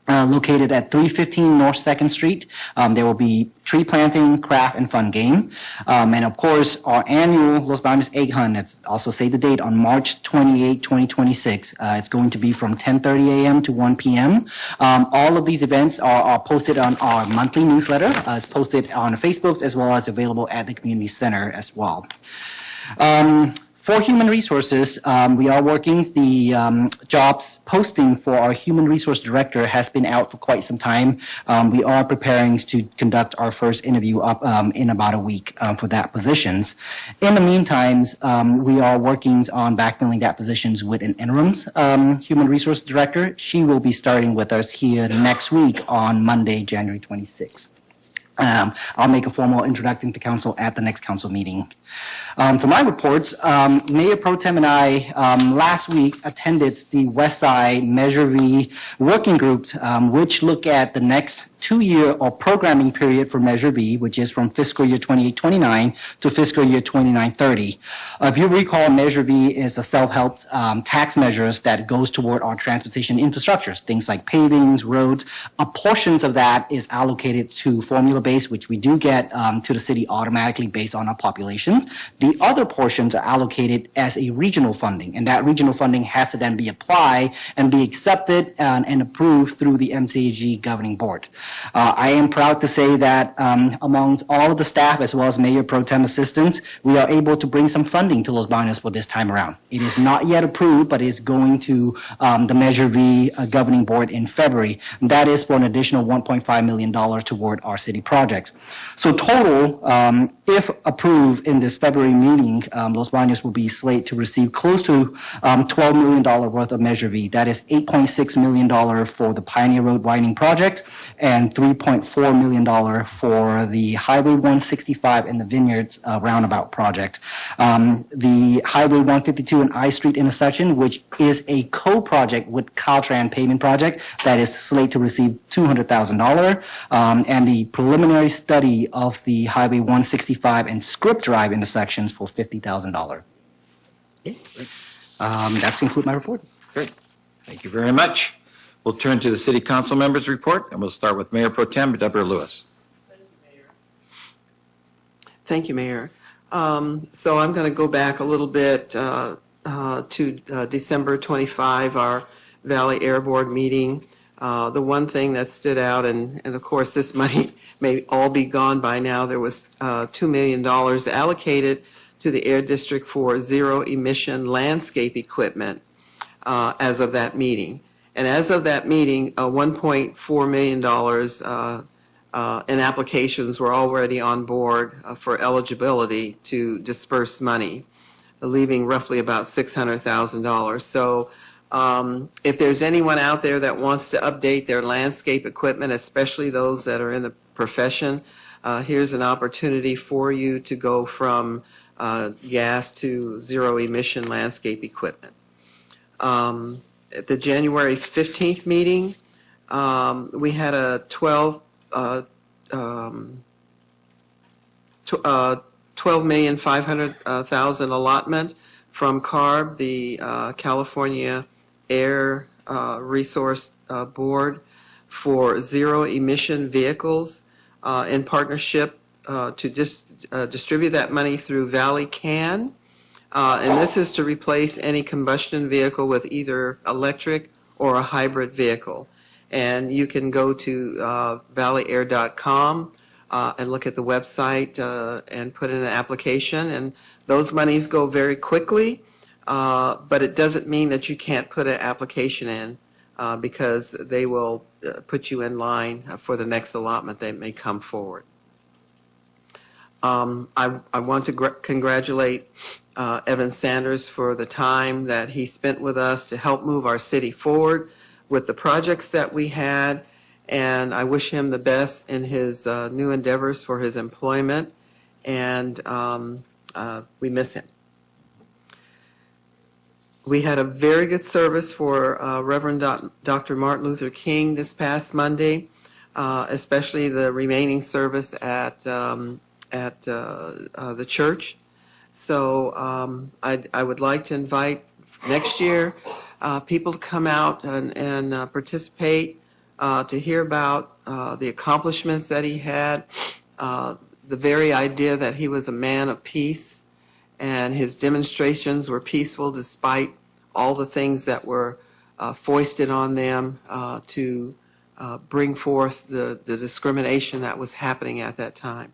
Located at 315 North 2nd Street. There will be tree planting, craft, and fun game. And of course, our annual Los Banos Egg Hunt, that's also say the date, on March 28, 2026. It's going to be from 10:30 a.m. to 1 p.m. All of these events are posted on our monthly newsletter. It's posted on Facebook as well as available at the community center as well. For human resources, we are working. The jobs posting for our human resource director has been out for quite some time. We are preparing to conduct our first interview up in about a week for that positions. In the meantime, we are working on backfilling that positions with an interims human resource director. She will be starting with us here next week on Monday, January 26th. I'll make a formal introduction to council at the next council meeting. For my reports, Mayor Pro Tem and I last week attended the West Side Measure V working group, which look at the next 2-year or programming period for Measure V, which is from fiscal year 28-29 to fiscal year 29-30. If you recall, Measure V is the self-help tax measures that goes toward our transportation infrastructures, things like pavings, roads. Portions of that is allocated to formula-based, which we do get to the city automatically based on our populations. The other portions are allocated as a regional funding, and that regional funding has to then be applied and be accepted and approved through the MCAG governing board. I am proud to say that amongst all of the staff as well as Mayor Pro Tem assistants, we are able to bring some funding to Los Banos for this time around. It is not yet approved, but it is going to the Measure V governing board in February. And that is for an additional $1.5 million toward our city projects. So total, if approved in this February meeting, Los Banos will be slated to receive close to $12 million worth of Measure V. That is $8.6 million for the Pioneer Road widening project and $3.4 million for the Highway 165 and the Vineyards roundabout project. The Highway 152 and I Street intersection, which is a co-project with Caltran pavement project, that is slated to receive $200,000, and the preliminary study of the Highway 165 and Script Drive intersections for $50,000. That's conclude my report. Great. Thank you very much. We'll turn to the city council members' report, and we'll start with Mayor Pro Tem Deborah Lewis. Thank you, Mayor. So I'm going to go back a little bit to December 25, our Valley Air Board meeting. The one thing that stood out, and of course this money may all be gone by now, there was $2 million allocated to the Air District for zero emission landscape equipment as of that meeting. And as of that meeting, $1.4 million in applications were already on board for eligibility to disperse money, leaving roughly about $600,000. So if there's anyone out there that wants to update their landscape equipment, especially those that are in the profession, here's an opportunity for you to go from gas to zero emission landscape equipment. At the January 15th meeting, we had a 12,500,000 allotment from CARB, the California Air Resource Board, for zero emission vehicles in partnership to distribute that money through Valley Can. And this is to replace any combustion vehicle with either electric or a hybrid vehicle. And you can go to valleyair.com and look at the website and put in an application. And those monies go very quickly, but it doesn't mean that you can't put an application in because they will put you in line for the next allotment that may come forward. I want to congratulate Evan Sanders for the time that he spent with us to help move our city forward with the projects that we had, and I wish him the best in his new endeavors for his employment, and we miss him. We had a very good service for Reverend Dr. Martin Luther King this past Monday, especially the remaining service at the church. So I would like to invite next year people to come out and participate, to hear about the accomplishments that he had, the very idea that he was a man of peace, and his demonstrations were peaceful despite all the things that were foisted on them to bring forth the discrimination that was happening at that time.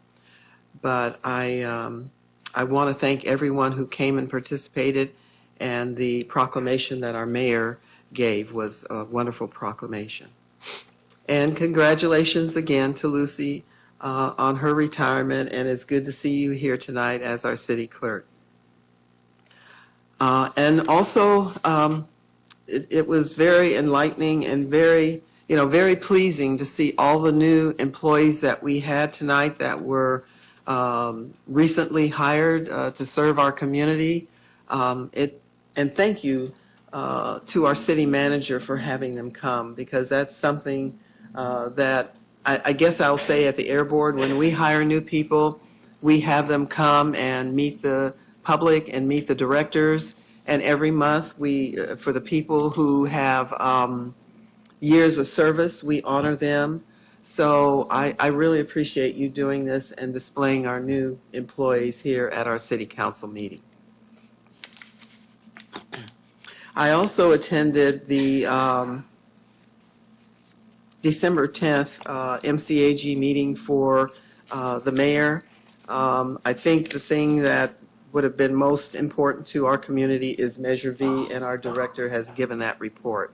But I want to thank everyone who came and participated, and the proclamation that our mayor gave was a wonderful proclamation. And congratulations again to Lucy on her retirement, and it's good to see you here tonight as our city clerk. And also, it was very enlightening and very pleasing to see all the new employees that we had tonight that were recently hired to serve our community. And thank you to our city manager for having them come, because that's something that I guess I'll say at the Air Board, when we hire new people, we have them come and meet the public and meet the directors. And every month, for the people who have years of service, we honor them. So I really appreciate you doing this and displaying our new employees here at our city council meeting. I also attended the December 10th MCAG meeting for the mayor. I think the thing that would have been most important to our community is Measure V, and our director has given that report.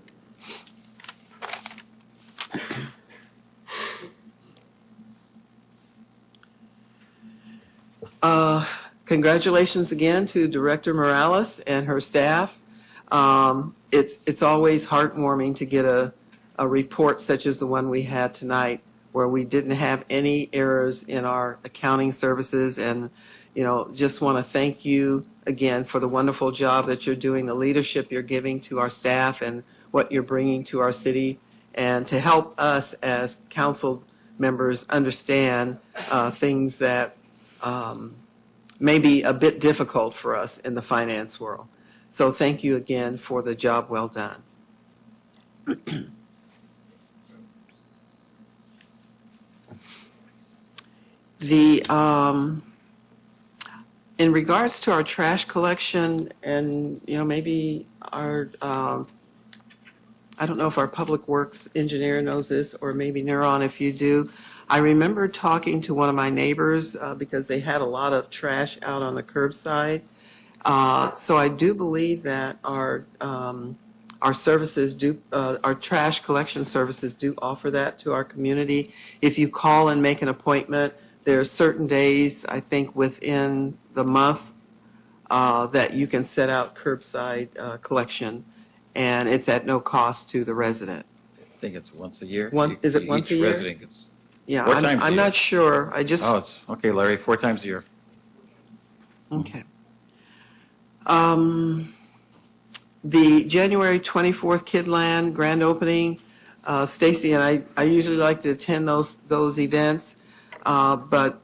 Congratulations again to Director Morales and her staff. It's always heartwarming to get a report such as the one we had tonight, where we didn't have any errors in our accounting services. And just want to thank you again for the wonderful job that you're doing, the leadership you're giving to our staff, and what you're bringing to our city, and to help us as council members understand things that may be a bit difficult for us in the finance world. So thank you again for the job well done. In regards to our trash collection, and maybe our I don't know if our public works engineer knows this, or maybe Neuron, if you do. I remember talking to one of my neighbors because they had a lot of trash out on the curbside. So I do believe that our Our services do, our trash collection services do offer that to our community. If you call and make an appointment, there are certain days, I think within the month, that you can set out curbside collection, and it's at no cost to the resident. I think it's once a year. Is it once a year? Each resident gets. Yeah, 4 times a I'm year. not sure. I just. Oh, it's, okay, Larry, 4 times a year. Okay. The January 24th Kidland grand opening, Stacy and I usually like to attend those events, but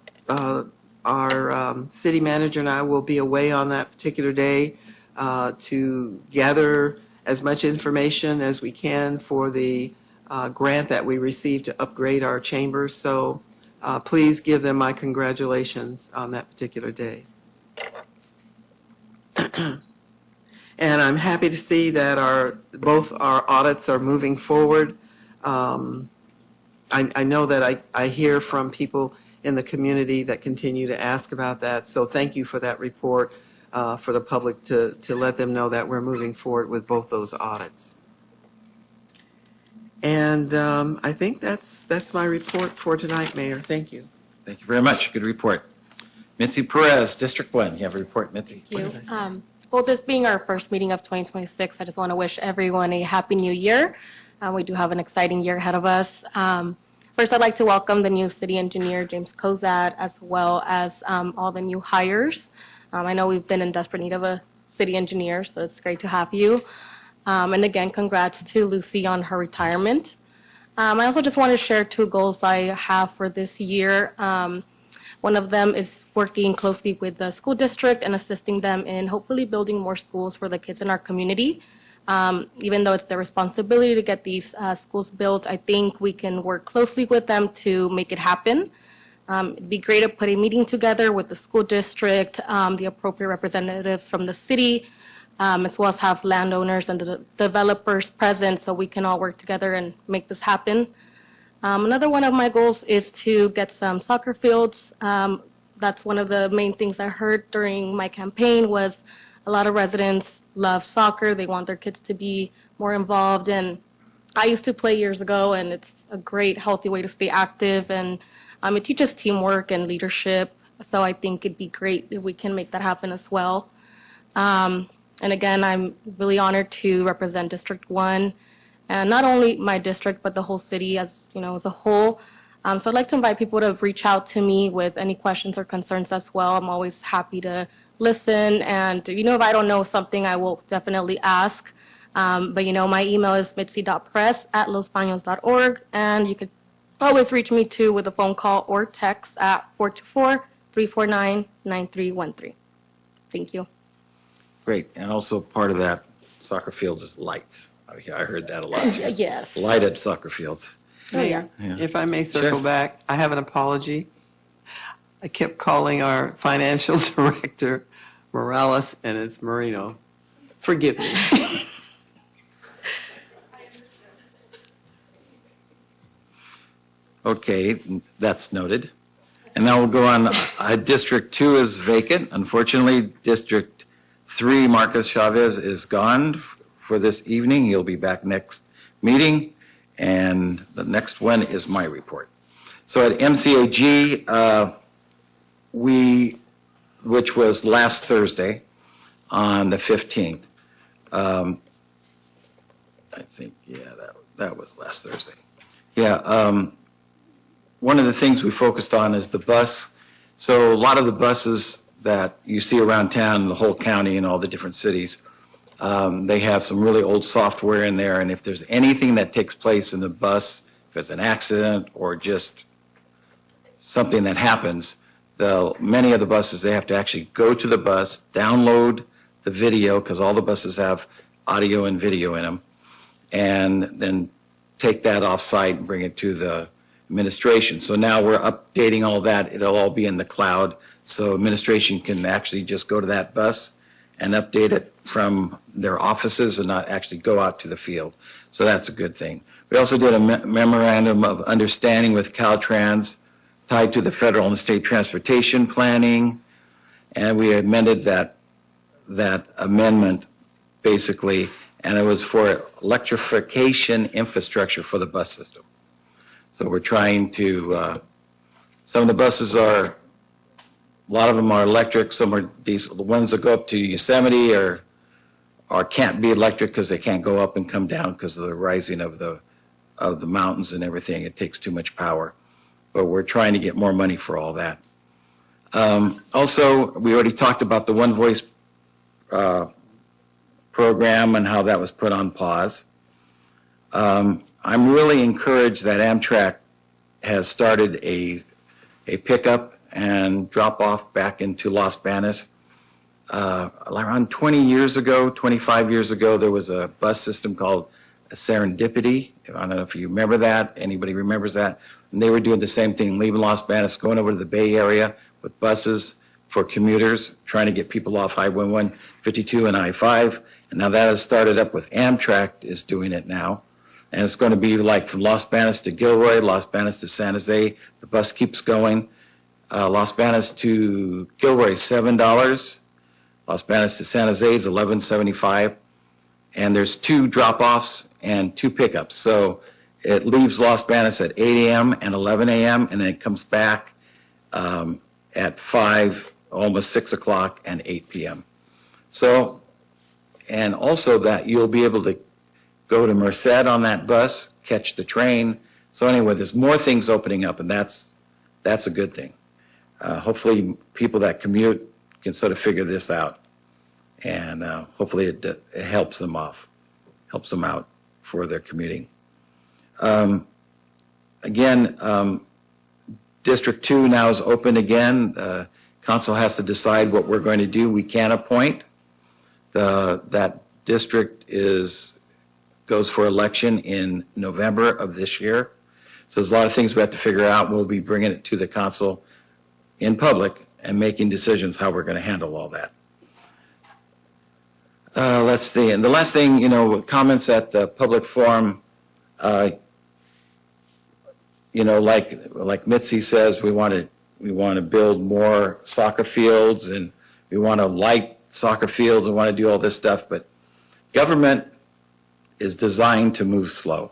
our city manager and I will be away on that particular day to gather as much information as we can for the grant that we received to upgrade our chambers. So please give them my congratulations on that particular day. And I'm happy to see that both our audits are moving forward. I know that I hear from people in the community that continue to ask about that. So thank you for that report for the public to let them know that we're moving forward with both those audits. And I think that's my report for tonight, Mayor. Thank you. Thank you very much. Good report. Mitzi Perez, District 1. You have a report, Mitzi? Thank you. Well, this being our first meeting of 2026, I just want to wish everyone a happy new year. We do have an exciting year ahead of us. First, I'd like to welcome the new city engineer, James Kozad, as well as all the new hires. I know we've been in desperate need of a city engineer, so it's great to have you. And again, congrats to Lucy on her retirement. I also just want to share 2 goals I have for this year. One of them is working closely with the school district and assisting them in hopefully building more schools for the kids in our community. Even though it's their responsibility to get these schools built, I think we can work closely with them to make it happen. It'd be great to put a meeting together with the school district, the appropriate representatives from the city, as well as have landowners and the developers present so we can all work together and make this happen. Another one of my goals is to get some soccer fields. That's one of the main things I heard during my campaign was a lot of residents love soccer. They want their kids to be more involved. And I used to play years ago, and it's a great, healthy way to stay active. And it teaches teamwork and leadership. So I think it'd be great if we can make that happen as well. And again, I'm really honored to represent District 1. And not only my district, but the whole city as a whole. So I'd like to invite people to reach out to me with any questions or concerns as well. I'm always happy to listen. And, if I don't know something, I will definitely ask. But, my email is mitzi.press@losbanos.org. And you could always reach me too with a phone call or text at 424-349-9313. Thank you. Great. And also part of that soccer field is lights. I heard that a lot too. Yes. Lighted soccer fields. Oh, yeah. If I may circle Sure. back, I have an apology. I kept calling our financial director Morales, and it's Marino. Forgive me. Okay, that's noted. And now we'll go on. District 2 is vacant. Unfortunately, District 3, Marcus Chavez, is gone for this evening. He'll be back next meeting. And the next one is my report. So at MCAG, which was last Thursday on the 15th, I think, that was last Thursday. One of the things we focused on is the bus. So a lot of the buses that you see around town, the whole county and all the different cities, they have some really old software in there, and if there's anything that takes place in the bus, if it's an accident or just something that happens, many of the buses, they have to actually go to the bus, download the video, because all the buses have audio and video in them, and then take that off-site and bring it to the administration. So now we're updating all that. It'll all be in the cloud, so administration can actually just go to that bus and update it from their offices and not actually go out to the field. So that's a good thing. We also did a memorandum of understanding with Caltrans tied to the federal and state transportation planning, and we amended that amendment basically, and it was for electrification infrastructure for the bus system. So we're trying to, some of the buses are, a lot of them are electric, some are diesel. The ones that go up to Yosemite or can't be electric because they can't go up and come down because of the rising of the mountains and everything. It takes too much power. But we're trying to get more money for all that. Also, we already talked about the One Voice program and how that was put on pause. I'm really encouraged that Amtrak has started a pickup and drop off back into Los Banos. Around 20 years ago, 25 years ago, there was a bus system called Serendipity. I don't know if you remember that. Anybody remembers that? And they were doing the same thing, leaving Los Banos, going over to the Bay Area with buses for commuters, trying to get people off Highway 152 and I-5. And now that has started up with Amtrak is doing it now. And it's going to be like from Los Banos to Gilroy, Los Banos to San Jose. The bus keeps going. Los Banos to Gilroy, $7. Los Banos to San Jose is $11.75. And there's 2 drop-offs and 2 pickups. So it leaves Los Banos at 8 a.m. and 11 a.m. and then it comes back at 5, almost 6 o'clock and 8 p.m. So, and also that you'll be able to go to Merced on that bus, catch the train. So anyway, there's more things opening up, and that's a good thing. Hopefully people that commute can sort of figure this out, and hopefully it helps them out for their commuting. Again, District 2 now is open again. Council has to decide what we're going to do. We can appoint. That district goes for election in November of this year. So there's a lot of things we have to figure out. We'll be bringing it to the council in public and making decisions how we're going to handle all that. Let's see. And the last thing, comments at the public forum, like Mitzi says, we want to build more soccer fields and we want to light soccer fields and want to do all this stuff, but government is designed to move slow.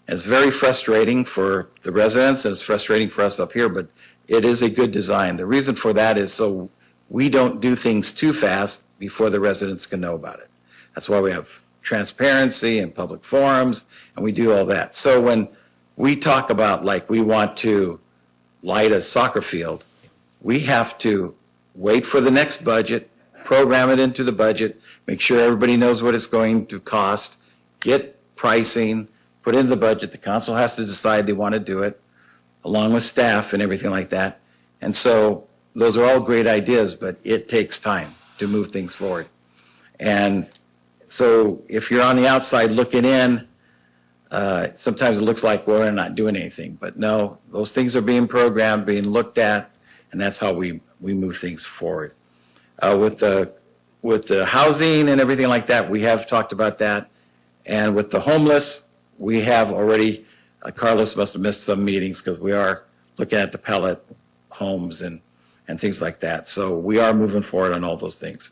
And it's very frustrating for the residents and it's frustrating for us up here, but it is a good design. The reason for that is so we don't do things too fast before the residents can know about it. That's why we have transparency and public forums and we do all that. So when we talk about like we want to light a soccer field, we have to wait for the next budget, program it into the budget, make sure everybody knows what it's going to cost, get pricing, put it in the budget. The council has to decide they want to do it, along with staff and everything like that. And so those are all great ideas, but it takes time to move things forward. And so if you're on the outside looking in, sometimes it looks like we're not doing anything. But no, those things are being programmed, being looked at, and that's how we move things forward. With the housing and everything like that, we have talked about that. And with the homeless, we have already, Carlos must have missed some meetings because we are looking at the pellet homes and things like that. So we are moving forward on all those things.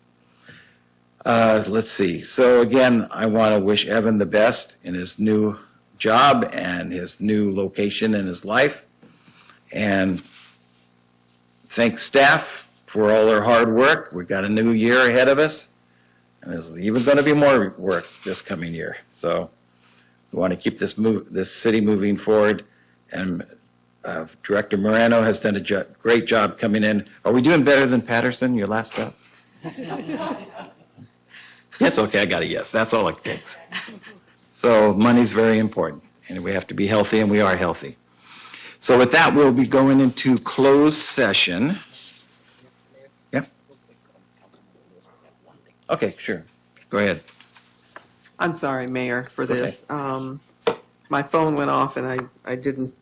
Let's see. So again, I want to wish Evan the best in his new job and his new location in his life. And thank staff for all their hard work. We've got a new year ahead of us. And there's even going to be more work this coming year. So we want to keep this city moving forward. And Director Moreno has done a great job coming in. Are we doing better than Patterson, your last job? Yes, okay, I got a yes. That's all it takes. So money's very important. And we have to be healthy, and we are healthy. So with that, we'll be going into closed session. Okay, sure. Go ahead. I'm sorry, Mayor, for It's okay. this. My phone went off and I didn't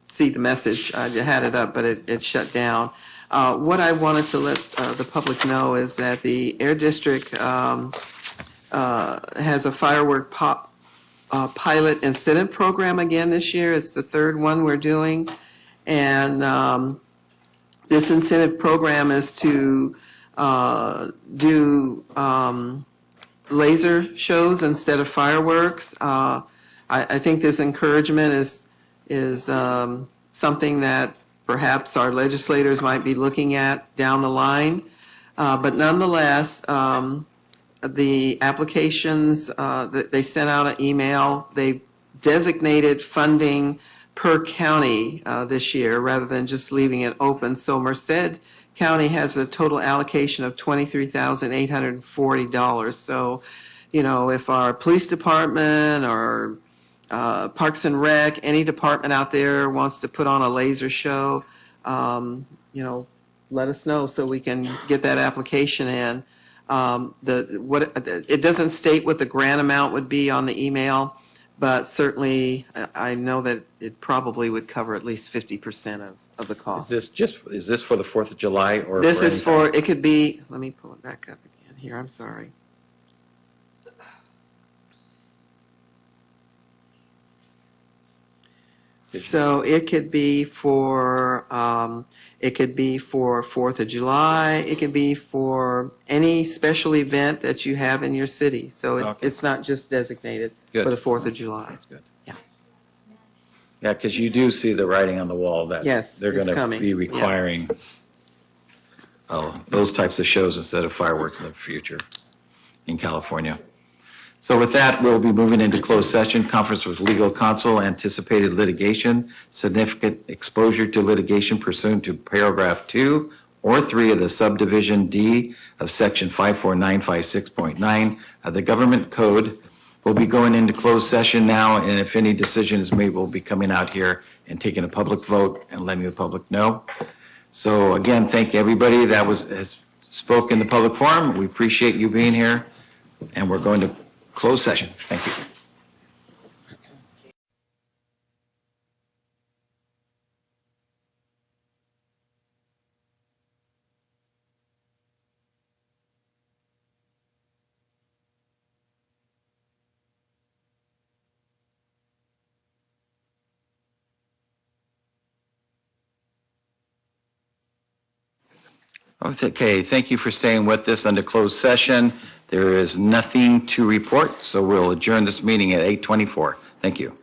see the message. I had it up, but it shut down. What I wanted to let the public know is that the Air District has a firework pilot incentive program again this year. It's the third one we're doing. And this incentive program is to do laser shows instead of fireworks. I think this encouragement is something that perhaps our legislators might be looking at down the line. But nonetheless, the applications, they sent out an email. They designated funding per county this year rather than just leaving it open. So Merced County has a total allocation of $23,840. So, you know, if our police department or Parks and Rec, any department out there wants to put on a laser show, you know, let us know so we can get that application in. It doesn't state what the grant amount would be on the email, but certainly I know that it probably would cover at least 50% of the cost. Is this for the 4th of July or? This is any for, time? it could be, let me pull it back up again here, I'm sorry. So it could be for 4th of July, it could be for any special event that you have in your city. So Okay. it's not just designated Good. for the 4th of July. That's good. Yeah. Yeah, because you do see the writing on the wall that Yes, they're it's going to coming. be Yeah. requiring those types of shows instead of fireworks in the future in California. So with that, we'll be moving into closed session, conference with legal counsel, anticipated litigation, significant exposure to litigation pursuant to paragraph 2 or 3 of the subdivision D of section 54956.9 of the government code. We'll be going into closed session now, and if any decision is made, we'll be coming out here and taking a public vote and letting the public know. So again, thank everybody that has spoke in the public forum. We appreciate you being here, and we're going to closed session. Thank you. Okay, thank you for staying with us under closed session. There is nothing to report, so we'll adjourn this meeting at 8:24. Thank you.